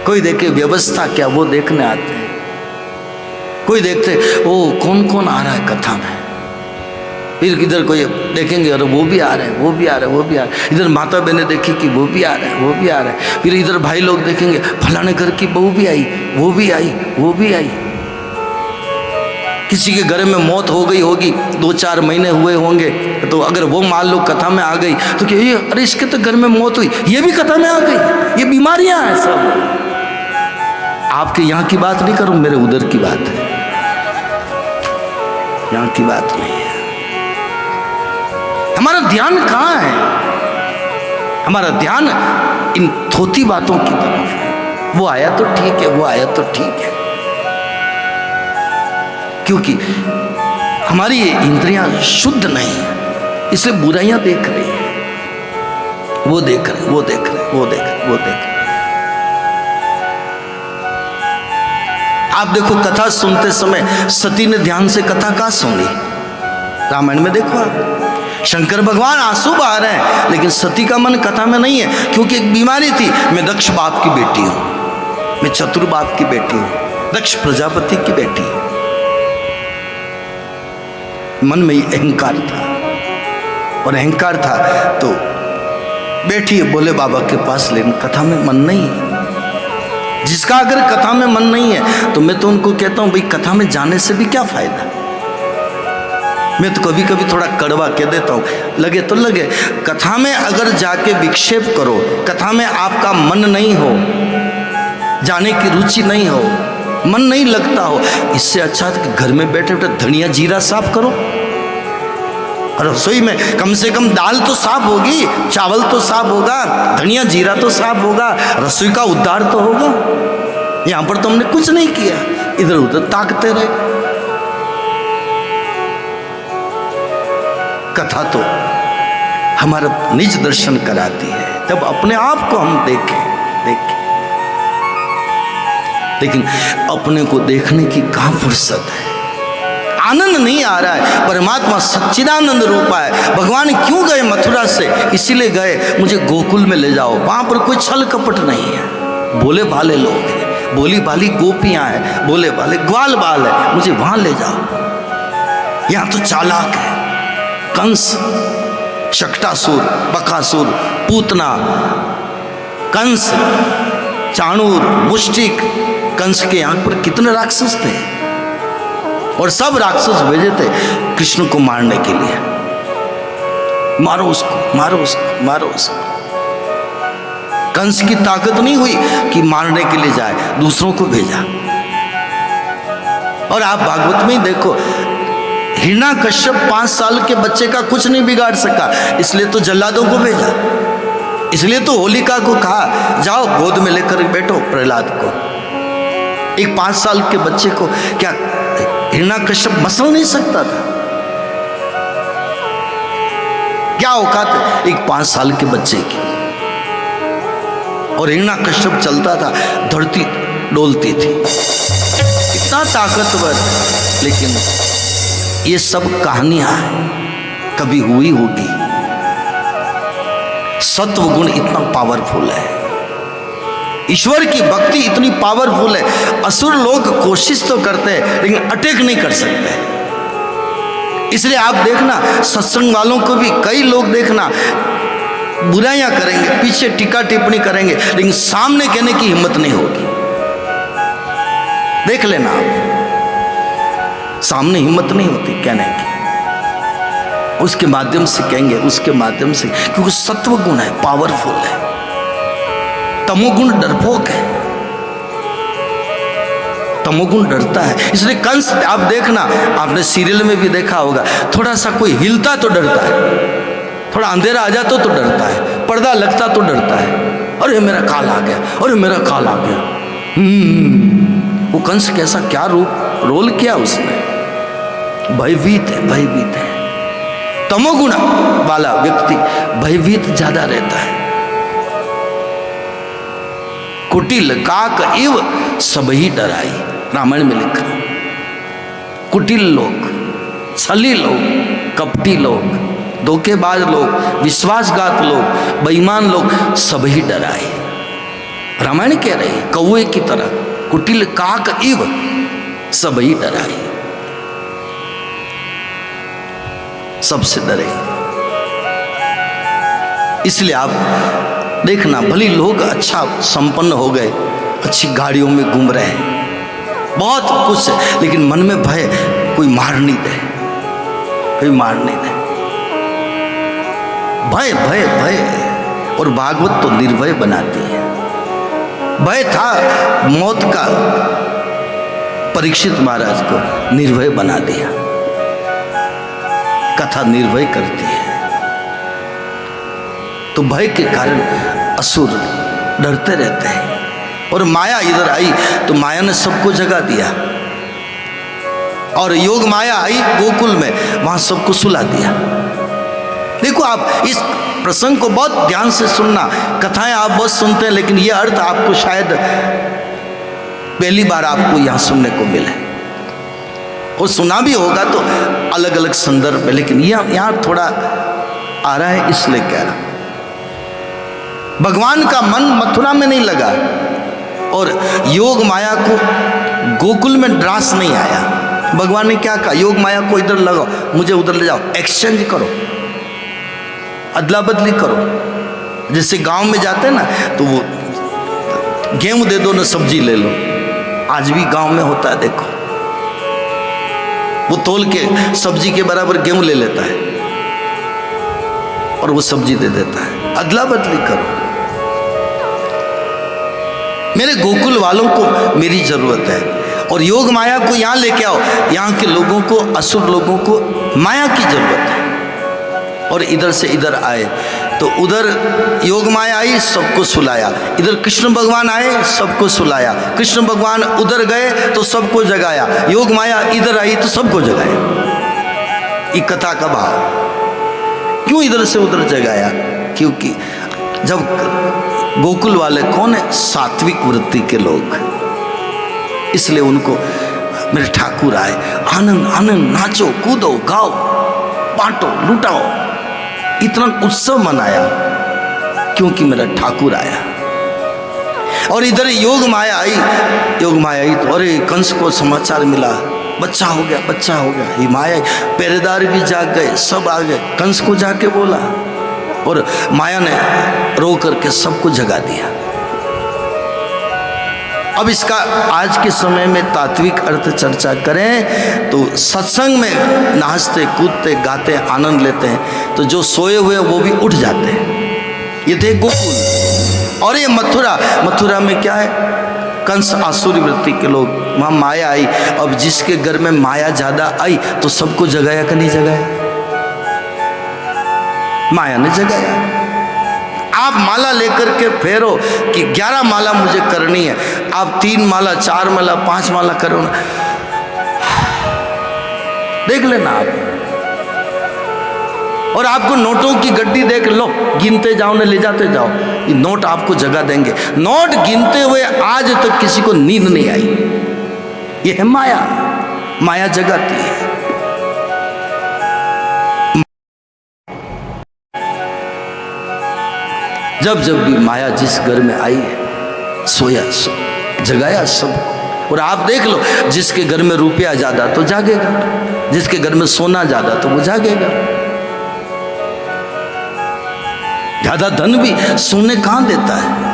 कोई देखे व्यवस्था क्या वो देखने आते हैं, कोई देखते ओ कौन कौन आ रहा है कथा में। फिर इधर कोई देखेंगे अरे वो भी आ रहे हैं, वो भी आ रहे हैं, वो भी आ रहे हैं। इधर माता बहनें देखी कि वो भी आ रहे हैं, वो भी आ रहे हैं। फिर इधर भाई लोग देखेंगे फलाने घर की बहू भी आई, वो भी आई, वो भी आई। किसी के घर में मौत हो गई होगी, 2-4 महीने हुए होंगे, तो अगर वो मान लो कथा में आ गई तो क्या ये अरे इसके तो घर में मौत हुई, ये भी कथा में आ गई। ये बीमारियां हैं सब। आपके यहाँ की बात नहीं करूं, मेरे उधर की बात है, यहाँ की बात नहीं है। हमारा ध्यान कहाँ है? हमारा ध्यान इन थोती बातों की तरफ है। वो आया तो ठीक है, वो आया तो ठीक है, क्योंकि हमारी ये इंद्रियां शुद्ध नहीं है, इसलिए बुराइयां देख रही है। वो देख रहे, वो देख रहे, वो देख रहे, वो देख रहे। आप देखो कथा सुनते समय सती ने ध्यान से कथा कहाँ सुनी? रामायण में देखो आप, शंकर भगवान आंसू बहा रहे हैं, लेकिन सती का मन कथा में नहीं है, क्योंकि एक बीमारी थी। मैं दक्ष बाप की बेटी हूं, मैं चतुर बाप की बेटी हूं, दक्ष प्रजापति की बेटी हूं। मन में अहंकार था, और अहंकार था तो बैठी है भोले बाबा के पास, लेकिन कथा में मन नहीं है। जिसका अगर कथा में मन नहीं है तो मैं तो उनको कहता हूं भाई कथा में जाने से भी क्या फायदा। मैं तो कभी कभी थोड़ा कड़वा कह देता हूं, लगे तो लगे। कथा में अगर जाके विक्षेप करो, कथा में आपका मन नहीं हो, जाने की रुचि नहीं हो, मन नहीं लगता हो, इससे अच्छा कि घर में बैठे बैठे धनिया जीरा साफ करो। रसोई में कम से कम दाल तो साफ होगी, चावल तो साफ होगा, धनिया जीरा तो साफ होगा, रसोई का उद्धार तो होगा। यहां पर तो हमने कुछ नहीं किया, इधर उधर ताकते रहे। कथा तो हमारा निज दर्शन कराती है, जब अपने आप को हम देखें। लेकिन अपने को देखने की कहाँ फुर्सत है? आनंद नहीं आ रहा है। परमात्मा सच्चिदानंद रूपा है। भगवान क्यों गए मथुरा से? इसीलिए गए, मुझे गोकुल में ले जाओ, वहां पर कोई छल कपट नहीं है, भोले भाले लोग हैं, भोली भाली गोपियां हैं, भोले भाले ग्वाल बाल है, मुझे वहां ले जाओ। यहां तो चालाक है, कंस, शक्टासुर, बकासुर, पूतना, कंस, चाणूर, मुष्टिक। कंस के आंख पर कितने राक्षस थे, और सब राक्षस भेजे थे कृष्ण को मारने के लिए। मारो उसको, मारो उसको, मारो उसको। कंस की ताकत नहीं हुई कि मारने के लिए जाए, दूसरों को भेजा। और आप भागवत में ही देखो, हिरण्याकश्यप 5 साल के बच्चे का कुछ नहीं बिगाड़ सका, इसलिए तो जल्लादों को भेजा। इसलिए तो होलिका को कहा जाओ गोद में लेकर बैठो प्रहलाद को। एक 5 साल के बच्चे को क्या हिरण्याकश्यप मसल नहीं सकता था? क्या औकात है एक 5 साल के बच्चे की? और हिरण्याकश्यप चलता था, धरती डोलती थी, इतना ताकतवर। लेकिन ये सब कहानियां कभी हुई होगी। सत्व गुण इतना पावरफुल है, ईश्वर की भक्ति इतनी पावरफुल है। असुर लोग कोशिश तो करते हैं लेकिन अटैक नहीं कर सकते। इसलिए आप देखना, सत्संग वालों को भी कई लोग देखना बुराइयां करेंगे, पीछे टीका टिप्पणी करेंगे, लेकिन सामने कहने की हिम्मत नहीं होगी। देख लेना आप, सामने हिम्मत नहीं होती कहने की। उसके माध्यम से कहेंगे, उसके माध्यम से, क्योंकि सत्व गुण है, पावरफुल है। तमोगुण डरपोक है, तमोगुण डरता है। इसलिए कंस, आप देखना, आपने सीरियल में भी देखा होगा, थोड़ा सा कोई हिलता तो डरता है, थोड़ा अंधेरा आ जाता तो डरता है, पर्दा लगता तो डरता है, अरे मेरा काल आ गया, अरे मेरा काल आ गया। वो कंस कैसा, क्या रूप रोल किया उसने, भयभीत है, भयभीत है। तमोगुण वाला व्यक्ति भयभीत ज्यादा रहता है। कुटिल काक इव सबही डराई, रामायण में लिखा। कुटिल लोग, छली लोग, कपटी लोग, धोखेबाज लोग, विश्वासघात लोग, बेईमान लोग, सबही डराए। रामायण कह रही है, कौए की तरह कुटिल काक इव सबही डराए, सबसे डरे। इसलिए आप देखना, भले लोग अच्छा संपन्न हो गए, अच्छी गाड़ियों में घूम रहे हैं, बहुत कुछ है, लेकिन मन में भय, कोई मार नहीं दे, कोई मार नहीं दे। भय भय भय। और भागवत तो निर्भय बनाती है। भय था मौत का, परीक्षित महाराज को निर्भय बना दिया। कथा निर्भय करती है। तो भय के कारण असुर डरते रहते हैं। और माया इधर आई तो माया ने सबको जगा दिया, और योग माया आई गोकुल में, वहां सबको सुला दिया। देखो आप इस प्रसंग को बहुत ध्यान से सुनना। कथाएं आप बहुत सुनते हैं, लेकिन यह अर्थ आपको शायद पहली बार आपको यहां सुनने को मिले। और सुना भी होगा तो अलग अलग संदर्भ में, लेकिन यहां थोड़ा आ रहा है, इसलिए कह रहा। भगवान का मन मथुरा में नहीं लगा, और योग माया को गोकुल में ड्रास नहीं आया। भगवान ने क्या कहा, योग माया को इधर लगाओ, मुझे उधर ले जाओ, एक्सचेंज करो, अदला बदली करो। जैसे गांव में जाते हैं ना, तो वो गेहूं दे दो ना सब्जी ले लो। आज भी गांव में होता है, देखो, वो तोल के सब्जी के बराबर गेहूं ले लेता है और वो सब्जी दे देता है। अदला बदली करो। मेरे गोकुल वालों को मेरी जरूरत है, और योग माया को यहाँ लेके आओ। यहाँ के लोगों को, असुर लोगों को माया की जरूरत है। और इधर से इधर आए तो उधर योग माया आई, सबको सुलाया। इधर कृष्ण भगवान आए, सबको सुलाया। कृष्ण भगवान उधर गए तो सबको जगाया। योग माया इधर आई तो सबको जगाया। ये कथा का भाव। क्यों इधर से उधर जगाया? क्योंकि जब गोकुल वाले कौन है? सात्विक वृत्ति के लोग, इसलिए उनको मेरे ठाकुर आए, आनंद आनंद, नाचो कूदो गाओ बांटो लुटाओ, इतना उत्सव मनाया क्योंकि मेरा ठाकुर आया। और इधर योग माया आई, योग माया आई तो अरे कंस को समाचार मिला बच्चा हो गया, बच्चा हो गया। ये माया, पहरेदार भी जाग गए, सब आ गए, कंस को जाके बोला और माया ने रो करके सबको जगा दिया। अब इसका आज के समय में तात्विक अर्थ चर्चा करें तो सत्संग में नाचते कूदते गाते आनंद लेते हैं तो जो सोए हुए वो भी उठ जाते हैं। ये थे गोकुल। और ये मथुरा, मथुरा में क्या है, कंस आसुरी वृत्ति के लोग, वहाँ माया आई। अब जिसके घर में माया ज्यादा आई तो सबको जगाया कि नहीं जगाया? माया ने जगाया। आप माला लेकर के फेरो कि 11 माला मुझे करनी है, आप 3 माला 4 माला 5 माला करो ना, देख लेना आप। और आपको नोटों की गड्डी देख लो, गिनते जाओ ना, ले जाते जाओ, ये नोट आपको जगा देंगे। नोट गिनते हुए आज तक किसी को नींद नहीं आई। ये है माया, माया जगाती है। जब जब भी माया जिस घर में आई है सोया जगाया सबको। और आप देख लो, जिसके घर में रुपया ज्यादा तो जागेगा, जिसके घर में सोना ज्यादा तो वो जागेगा। ज्यादा धन भी सोने कहाँ देता है?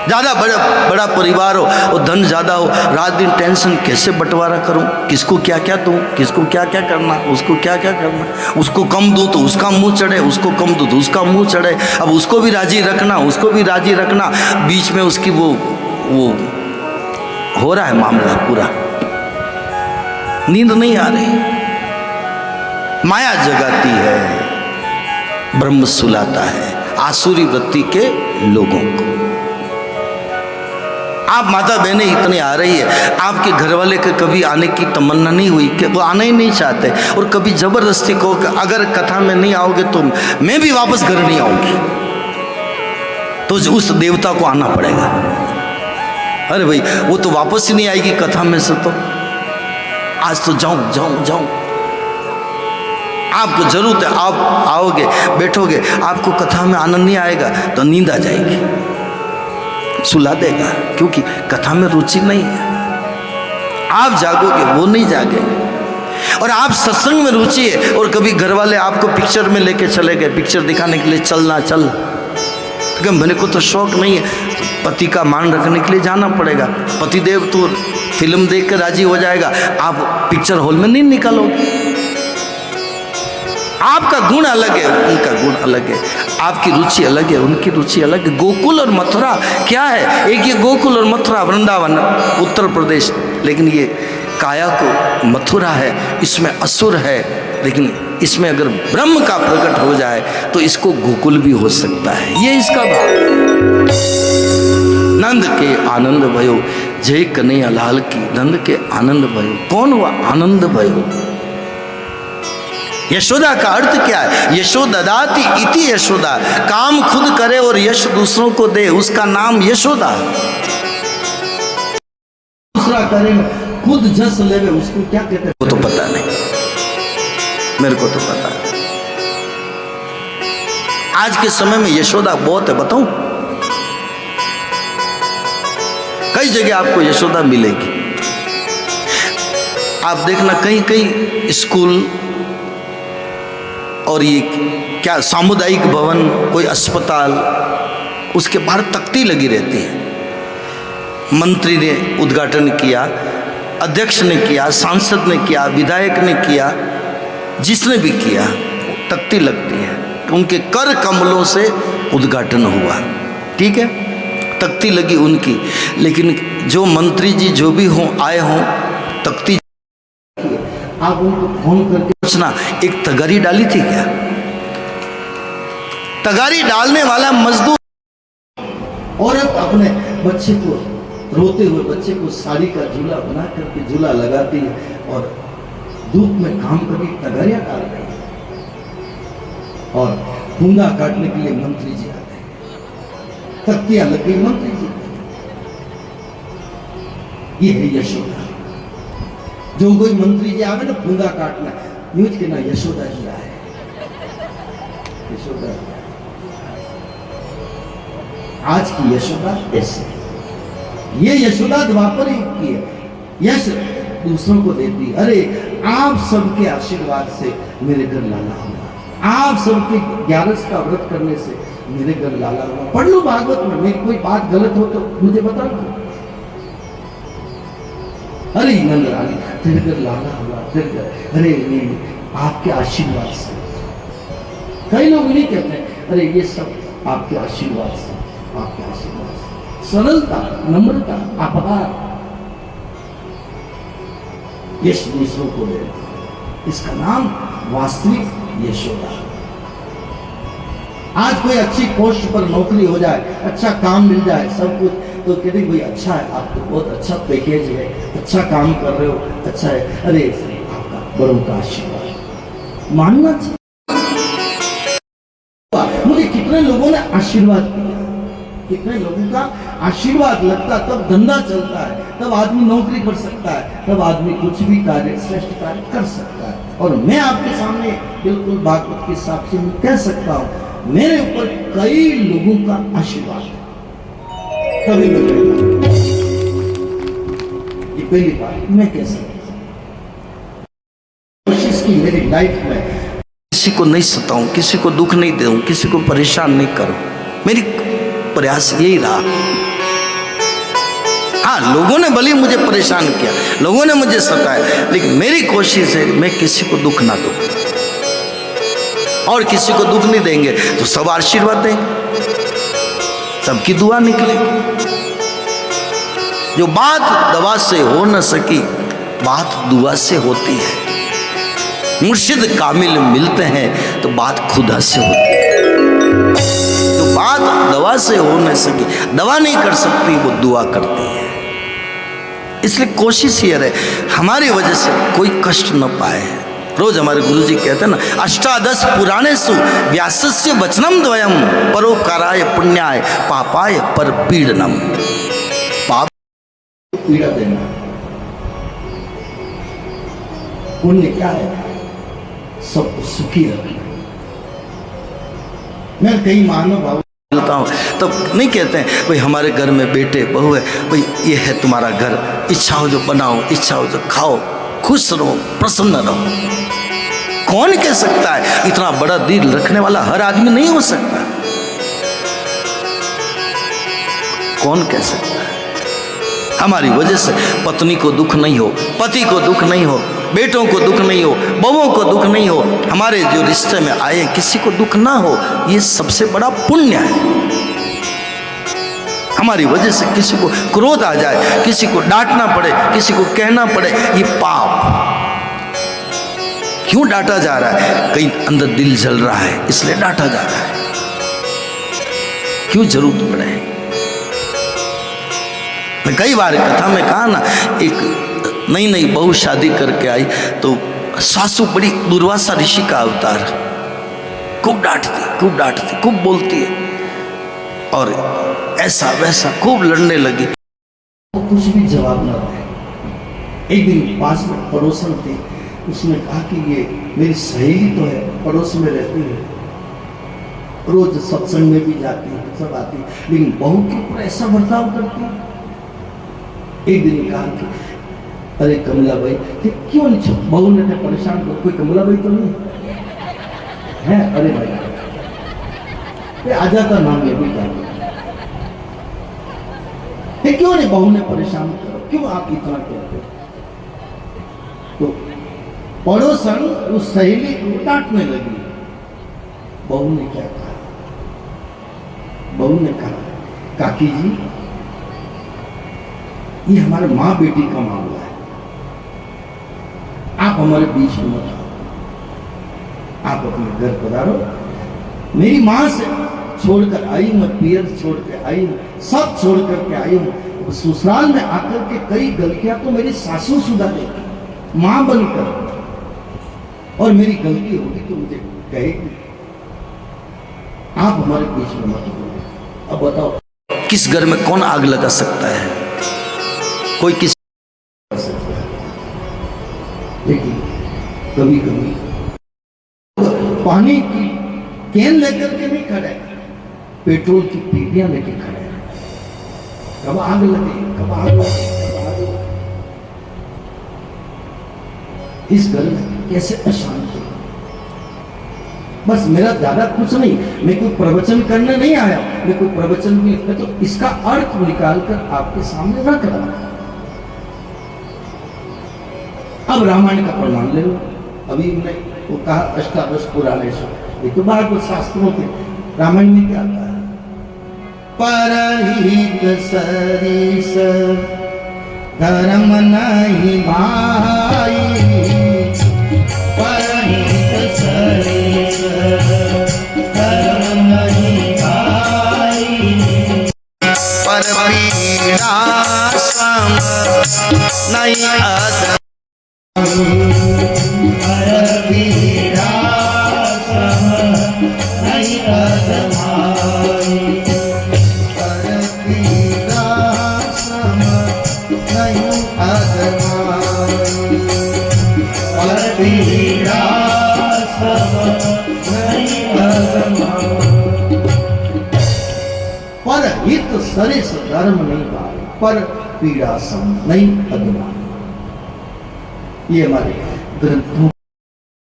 ज्यादा बड़ा परिवार हो और धन ज्यादा हो, रात दिन टेंशन, कैसे बंटवारा करूं, किसको क्या क्या दूं, किसको क्या क्या करना, उसको क्या क्या करना, उसको कम दूं तो उसका मुंह चढ़े, उसको कम दूं तो उसका मुंह चढ़े, अब उसको भी राजी रखना, उसको भी राजी रखना, बीच में उसकी वो हो रहा है मामला पूरा, नींद नहीं आ रही। माया जगाती है, ब्रह्म सुलाता है आसुरी वृत्ति के लोगों को। आप माता बहनें इतनी आ रही है, आपके घर वाले के कभी आने की तमन्ना नहीं हुई कि वो आना ही नहीं चाहते, और कभी जबरदस्ती को अगर कथा में नहीं आओगे तो मैं भी वापस घर नहीं आऊंगी, तो उस देवता को आना पड़ेगा। अरे भाई वो तो वापस ही नहीं आएगी कथा में से, तो आज तो जाऊं जाऊं जाऊं। आपको जरूरत है, आप आओगे बैठोगे, आपको कथा में आनंद नहीं आएगा तो नींद आ जाएगी, सुला देगा, क्योंकि कथा में रुचि नहीं है। आप जागोगे वो नहीं जागेंगे। और आप सत्संग में रुचि है और कभी घर वाले आपको पिक्चर में लेके चले गए, पिक्चर दिखाने के लिए चलना चल, तो मेरे को तो शौक नहीं है, तो पति का मान रखने के लिए जाना पड़ेगा। पतिदेव तो फिल्म देख कर राजी हो जाएगा, आप पिक्चर हॉल में नहीं निकालोगे। आपका गुण अलग है, उनका गुण अलग है, आपकी रुचि अलग है, उनकी रुचि अलग है। गोकुल और मथुरा क्या है? एक ये गोकुल और मथुरा वृंदावन उत्तर प्रदेश, लेकिन ये काया को मथुरा है, इसमें असुर है, लेकिन इसमें अगर ब्रह्म का प्रकट हो जाए तो इसको गोकुल भी हो सकता है। ये इसका भाव। नंद के आनंद भयो जय कन्हैया लाल की, नंद के आनंद भयो। कौन हुआ आनंद भयो? यशोदा का अर्थ क्या है? यशोददाति इति यशोदा, काम खुद करे और यश दूसरों को दे, उसका नाम यशोदा। दूसरा करे खुद जस लेवे, उसको क्या कहते हैं? वो तो पता नहीं, मेरे को तो पता है। आज के समय में यशोदा बहुत है, बताऊं? कई जगह आपको यशोदा मिलेगी। आप देखना कहीं कहीं स्कूल और ये क्या सामुदायिक भवन, कोई अस्पताल, उसके बाहर तख्ती लगी रहती है। मंत्री ने उद्घाटन किया, अध्यक्ष ने किया, सांसद ने किया, विधायक ने किया, जिसने भी किया, तख्ती लगती है, उनके कर कमलों से उद्घाटन हुआ, ठीक है, तख्ती लगी उनकी। लेकिन जो मंत्री जी जो भी हों आए हों, तख्ती आप उनको फोन करके पूछना एक तगारी डाली थी क्या? तगारी डालने वाला मजदूर औरत अपने बच्चे को, रोते हुए बच्चे को साड़ी का झूला बना करके झूला लगाती है और धूप में काम करके तगारियां डाल रही है, और फूंगा काटने के लिए मंत्री जी आते हैं, तख्तियां लगी मंत्री जी। ये है यशोदा। जो कोई मंत्री जी आवे ना फूंगा काटना, न्यूज के ना यशोदा जी आए, यशोदा। आज की यशोदा ऐसे, ये यशोदा द्वापर युग की है। यश दूसरों को देती, अरे आप सबके आशीर्वाद से मेरे घर लाला हुआ, आप सबके 11 का व्रत करने से मेरे घर लाला हुआ। पढ़ लो भागवत में, मेरी कोई बात गलत हो तो मुझे बता दो। अरे नंद रानी तेरे घर लाला हुआ, तेरे घर, अरे नहीं, आपके आशीर्वाद से। कई लोग नहीं कहते हैं, अरे ये सब आपके आशीर्वाद से, आपके आशीर्वाद से। सरलता, नम्रता, आभार, यश दूसरों को दे, इसका नाम वास्तविक यशोदा। आज कोई अच्छी पोस्ट पर नौकरी हो जाए, अच्छा काम मिल जाए, सब कुछ, तो कहते भाई अच्छा है, आपको बहुत अच्छा पैकेज है, अच्छा काम कर रहे हो, अच्छा है, अरे आपका बड़ों का आशीर्वाद मानना चाहिए। मुझे कितने लोगों ने आशीर्वाद दिया, कितने लोगों का आशीर्वाद लगता, तब धंधा चलता है, तब आदमी नौकरी कर सकता है, तब आदमी कुछ भी कार्य, श्रेष्ठ कार्य कर सकता है। और मैं आपके सामने बिल्कुल भागवत के साक्षी में कह सकता हूं, मेरे ऊपर कई लोगों का आशीर्वाद है। कभी ये पहली बात मैं कह सकता हूं, कोशिश की मेरी लाइफ में किसी को नहीं सताऊं, किसी को दुख नहीं दूं, किसी को परेशान नहीं करूं, मेरी प्रयास यही रहा। हाँ, लोगों ने भले मुझे परेशान किया, लोगों ने मुझे सताया, लेकिन मेरी कोशिश है मैं किसी को दुख ना दूं, और किसी को दुख नहीं देंगे तो सब आशीर्वाद देंगे, सबकी दुआ निकलेगी। जो बात दवा से हो न सकी, बात दुआ से होती है। मुर्शिद कामिल मिलते हैं तो बात खुदा से होती है। जो बात दवा से हो न सकी, दवा नहीं कर सकती, वो दुआ करती है। इसलिए कोशिश ये रहे हमारी वजह से कोई कष्ट न पाए। रोज हमारे गुरुजी कहते हैं ना, अष्टादश पुराणेषु व्यासस्य वचनम द्वयम, परोपकाराय पुण्याय पापाय पर पीड़नम। पाप पीड़ा देना, पुण्य क्या है? सबको सुखी रखना। मैं कई महानुभाव मिलता हूँ तो नहीं कहते हैं भाई हमारे घर में बेटे बहू है, भाई ये है तुम्हारा घर, इच्छा हो जो बनाओ, इच्छा हो जो खाओ, खुश रहो, प्रसन्न रहो। कौन कह सकता है? इतना बड़ा दिल रखने वाला हर आदमी नहीं हो सकता। कौन कह सकता है? हमारी वजह से पत्नी को दुख नहीं हो, पति को दुख नहीं हो, बेटों को दुख नहीं हो, बहुओं को दुख नहीं हो, हमारे जो रिश्ते में आए किसी को दुख ना हो, ये सबसे बड़ा पुण्य है। हमारी वजह से किसी को क्रोध आ जाए, किसी को डांटना पड़े, किसी को कहना पड़े, ये पाप। क्यों डांटा जा रहा है? कहीं अंदर दिल जल रहा है इसलिए डांटा जा रहा है। क्यों जरूरत पड़े? मैं कई बार कथा में कहा ना, एक नई नई बहू शादी करके आई तो सासू बड़ी दुर्वासा ऋषि का अवतार, खूब डांटती, खूब बोलती है और ऐसा वैसा खूब लड़ने लगी। कुछ भी जवाब न रहे। एक दिन पास में पड़ोसन थी, उसने कहा कि ये मेरी सहेली तो है, पड़ोस में रहती है, रोज सत्संग में भी जाती है, सब आती है, लेकिन बहू के ऊपर ऐसा बर्ताव करती है। एक दिन कहा कि अरे कमला भाई, क्यों नहीं छो? बहू ने परेशान कर, कोई कमला भाई तो नहीं है? अरे भाई आ जाता नाम ये भी जाता, क्यों नहीं? बहू ने परेशान करो, क्यों आप इतना कहते? तो पड़ोसन उस सहेली को डांटने लगी। बहू ने क्या कहा? बहू ने कहा, काकी जी ये हमारे माँ बेटी का मामला है, आप हमारे बीच में मत आओ, आप अपने घर पधारो। मेरी माँ से छोड़कर आई हूं, पियर छोड़ के आई हूं, सब छोड़ करके आई हूं। ससुराल में आकर के कई गलतियां तो मेरी सासू सुधारेगी माँ बनकर, और मेरी गलती होगी तो मुझे कहेगी। आप हमारे बीच में मत बोलो। अब बताओ किस घर में कौन आग लगा सकता है? कोई किस हुई। पानी की कैन लेकर के नहीं खड़े, पेट्रोल की पीपियां लेके खड़े। कब आग लगे, कब आग लगे, कब आग लगे। इस घर में कैसे अशांति। बस मेरा ज्यादा कुछ नहीं, मैं कोई प्रवचन करने नहीं आया, मैं कोई प्रवचन भी मैं तो इसका अर्थ निकालकर आपके सामने रख रहा हूं। अब रामायण का प्रमाण ले लो। अभी मैं वो कहा अष्टादश पुराणे से, ये तो भागवत शास्त्रों के। रामायण में क्या आता है? परहित सरिस धर्म नहीं भाई,
परहित सरिस धर्म नहीं भाई,
पर पीड़ा सम नहीं अधम,
पर पीड़ा सम नहीं अधमाई,
पर पीड़ा सम नहीं अधमाई,
पर पीड़ा सम नहीं अधमाई।
पर हित सरिस धर्म नहीं भाई, पर पीड़ा सम नहीं अधमाई। ये हमारे ग्रंथों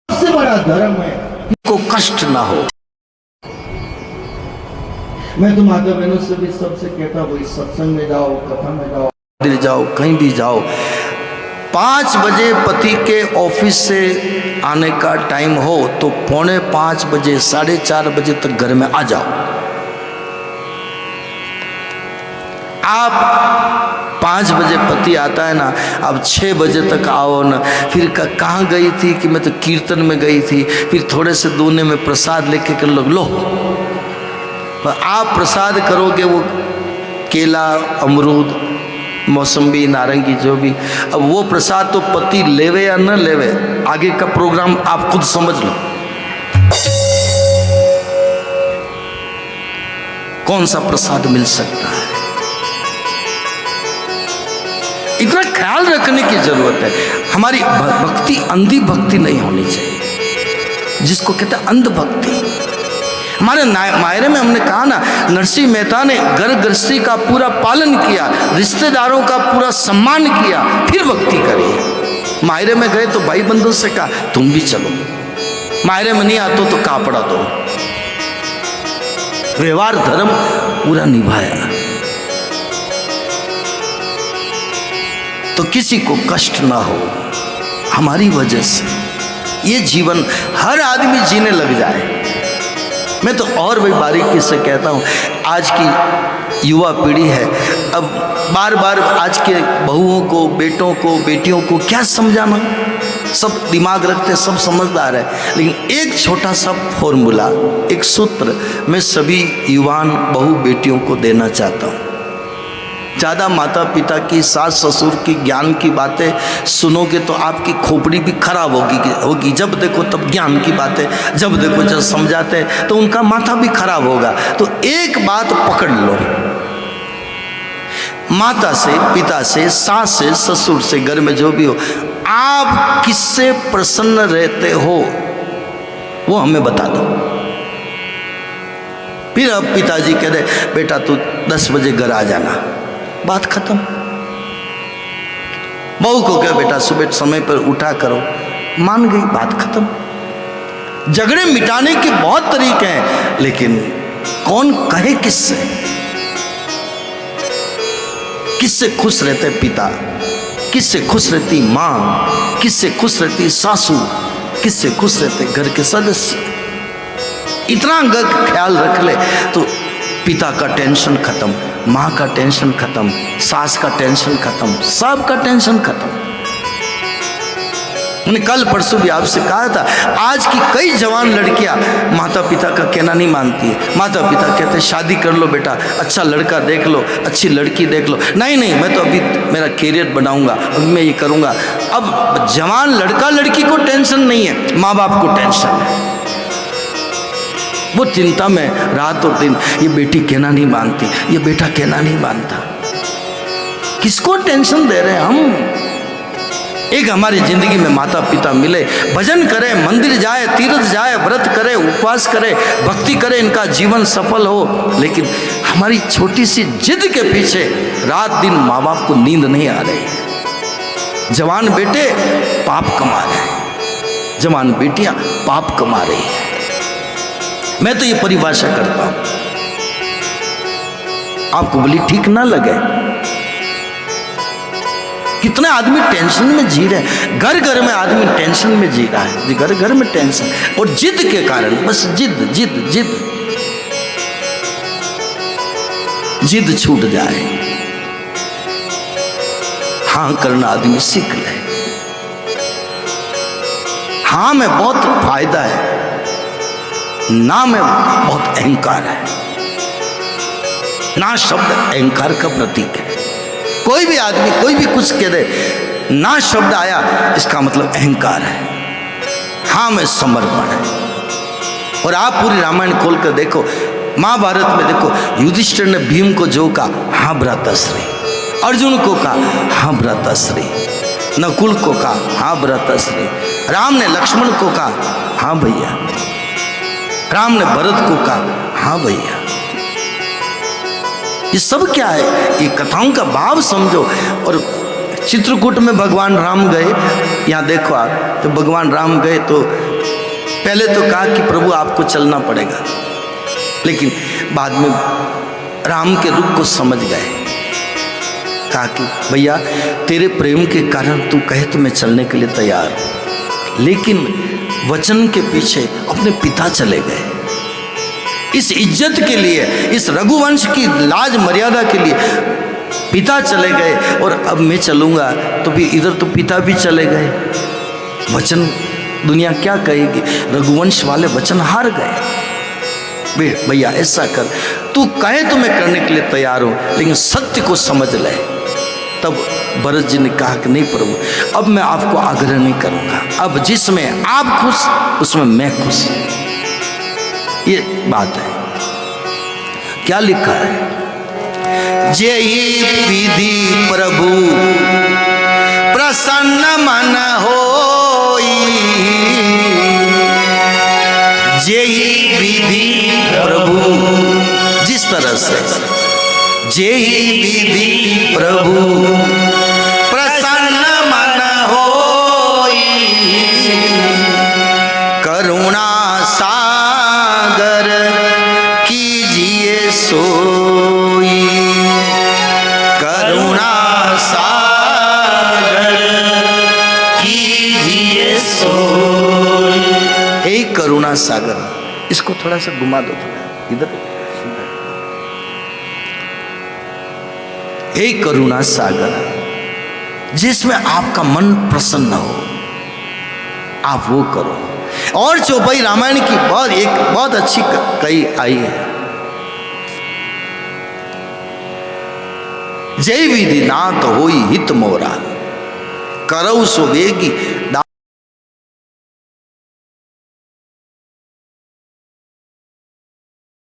सबसे बड़ा धर्म है को कष्ट ना हो। मैं तो माता बहनों से भी सबसे कहता हूँ, सत्संग में जाओ, कथा में जाओ, मंदिर जाओ, कहीं भी जाओ, 5 बजे पति के ऑफिस से आने का टाइम हो तो 4:45 बजे 4:30 बजे तक घर में आ जाओ। आप 5 बजे पति आता है ना, अब 6 बजे तक आओ ना। फिर कहाँ गई थी कि मैं तो कीर्तन में गई थी, फिर थोड़े से दूने में प्रसाद लेके कर लो। पर आप प्रसाद करोगे वो केला, अमरूद, मौसम्बी, नारंगी, जो भी, अब वो प्रसाद तो पति लेवे या न लेवे, आगे का प्रोग्राम आप खुद समझ लो। कौन सा प्रसाद मिल सकता है, इतना ख्याल रखने की जरूरत है। हमारी भक्ति अंधी भक्ति नहीं होनी चाहिए, जिसको कहते हैं अंध भक्ति। हमारे मायरे में हमने कहा ना, नरसिंह मेहता ने घर गृहस्थी का पूरा पालन किया, रिश्तेदारों का पूरा सम्मान किया, फिर भक्ति करी। मायरे में गए तो भाई बंधु से कहा तुम भी चलो, मायरे में नहीं आते तो कापड़ा दो। व्यवहार धर्म पूरा निभाया तो किसी को कष्ट ना हो हमारी वजह से। ये जीवन हर आदमी जीने लग जाए। मैं तो और भी बारीकी से कहता हूँ, आज की युवा पीढ़ी है, अब बार बार आज के बहुओं को, बेटों को, बेटियों को क्या समझाना। सब दिमाग रखते, सब समझदार है, लेकिन एक छोटा सा फॉर्मूला, एक सूत्र मैं सभी युवान बहू बेटियों को देना चाहता हूँ। ज़्यादा माता पिता की, सास ससुर की ज्ञान की बातें सुनोगे तो आपकी खोपड़ी भी खराब होगी। जब देखो तब ज्ञान की बातें, जब देखो जब समझाते हैं तो उनका माथा भी खराब होगा। तो एक बात पकड़ लो, माता से, पिता से, सास से, ससुर से, घर में जो भी हो, आप किससे प्रसन्न रहते हो वो हमें बता दो। फिर अब पिताजी कह दे बेटा तू 10 बजे घर आ जाना, बात खत्म। बहू को क्या बेटा सुबह समय पर उठा करो, मान गई, बात खत्म। झगड़े मिटाने के बहुत तरीके हैं, लेकिन कौन कहे किससे? किससे खुश रहते पिता, किससे खुश रहती माँ, किससे खुश रहती सासू, किससे खुश रहते घर के सदस्य। इतना अगर ख्याल रख ले तो पिता का टेंशन खत्म, माँ का टेंशन खत्म, सास का टेंशन खत्म, सब का टेंशन खत्म। मैंने कल परसों भी आपसे कहा था, आज की कई जवान लड़कियां माता पिता का कहना नहीं मानती है। माता पिता कहते हैं शादी कर लो बेटा, अच्छा लड़का देख लो, अच्छी लड़की देख लो। नहीं नहीं, मैं तो अभी मेरा कैरियर बनाऊंगा, अभी मैं ये करूंगा। अब जवान लड़का लड़की को टेंशन नहीं है, माँ बाप को टेंशन है। वो चिंता में रात और दिन, ये बेटी कहना नहीं मानती, ये बेटा कहना नहीं मानता। किसको टेंशन दे रहे हैं हम? एक हमारी जिंदगी में माता पिता मिले, भजन करे, मंदिर जाए, तीर्थ जाए, व्रत करे, उपवास करे, भक्ति करे, इनका जीवन सफल हो। लेकिन हमारी छोटी सी जिद के पीछे रात दिन माँ बाप को नींद नहीं आ रही। जवान बेटे पाप कमा रहे हैं, जवान बेटियां पाप कमा रही हैं। मैं तो ये परिभाषा करता हूं, आपको बोली ठीक ना लगे। कितने आदमी टेंशन में जी रहे हैं, घर घर में आदमी टेंशन में जी रहा है, घर घर में टेंशन, और जिद के कारण, बस जिद जिद जिद, जिद छूट जाए। हाँ करना आदमी सीख ले। हाँ में बहुत फायदा है, ना में बहुत अहंकार है। ना शब्द अहंकार का प्रतीक है। कोई भी आदमी कोई भी कुछ कह दे, ना शब्द आया इसका मतलब अहंकार है। हाँ में समर्पण है। और आप पूरी रामायण खोल कर देखो, महाभारत में देखो, युधिष्ठिर ने भीम को जो कहा, हाँ भ्राताश्री, अर्जुन को कहा हाँ भ्राताश्री, नकुल को कहा हाँ भ्राताश्री, राम ने लक्ष्मण को कहा हाँ भैया, राम ने भरत को कहा हाँ भैया। ये सब क्या है? ये कथाओं का भाव समझो। और चित्रकूट में भगवान राम गए, यहाँ देखो आप, तो भगवान राम गए तो पहले तो कहा कि प्रभु आपको चलना पड़ेगा, लेकिन बाद में राम के रूप को समझ गए। कहा कि भैया तेरे प्रेम के कारण तू कहे तो मैं चलने के लिए तैयार हूँ, लेकिन वचन के पीछे अपने पिता चले गए। इस इज्जत के लिए, इस रघुवंश की लाज मर्यादा के लिए पिता चले गए, और अब मैं चलूँगा तो भी इधर तो पिता भी चले गए। वचन दुनिया क्या कहेगी? रघुवंश वाले वचन हार गए। भैया ऐसा कर, तू कहे तो मैं करने के लिए तैयार हूँ, लेकिन सत्य को समझ ले। तब भरत जी ने कहा कि नहीं प्रभु, अब मैं आपको आग्रह नहीं करूँगा, अब जिसमें आप खुश उसमें मैं खुश। ये बात है। क्या लिखा है? जेहि विधि प्रभु प्रसन्न मन होई, जेहि विधि प्रभु, जिस तरह से जेहि विधि प्रभु प्रसन्न मन होई, करुणा सागर कीजिए सोई, करुणा सागर कीजिए सोई। हे करुणा सागर, इसको थोड़ा सा घुमा दो, थोड़ा इधर। हे करुणा सागर, जिसमें आपका मन प्रसन्न हो, आप वो करो। और चौपाई रामायण की बहुत अच्छी कही आई है। जय विधि नाथ होई हित मोरा, करऊ सो वेगी।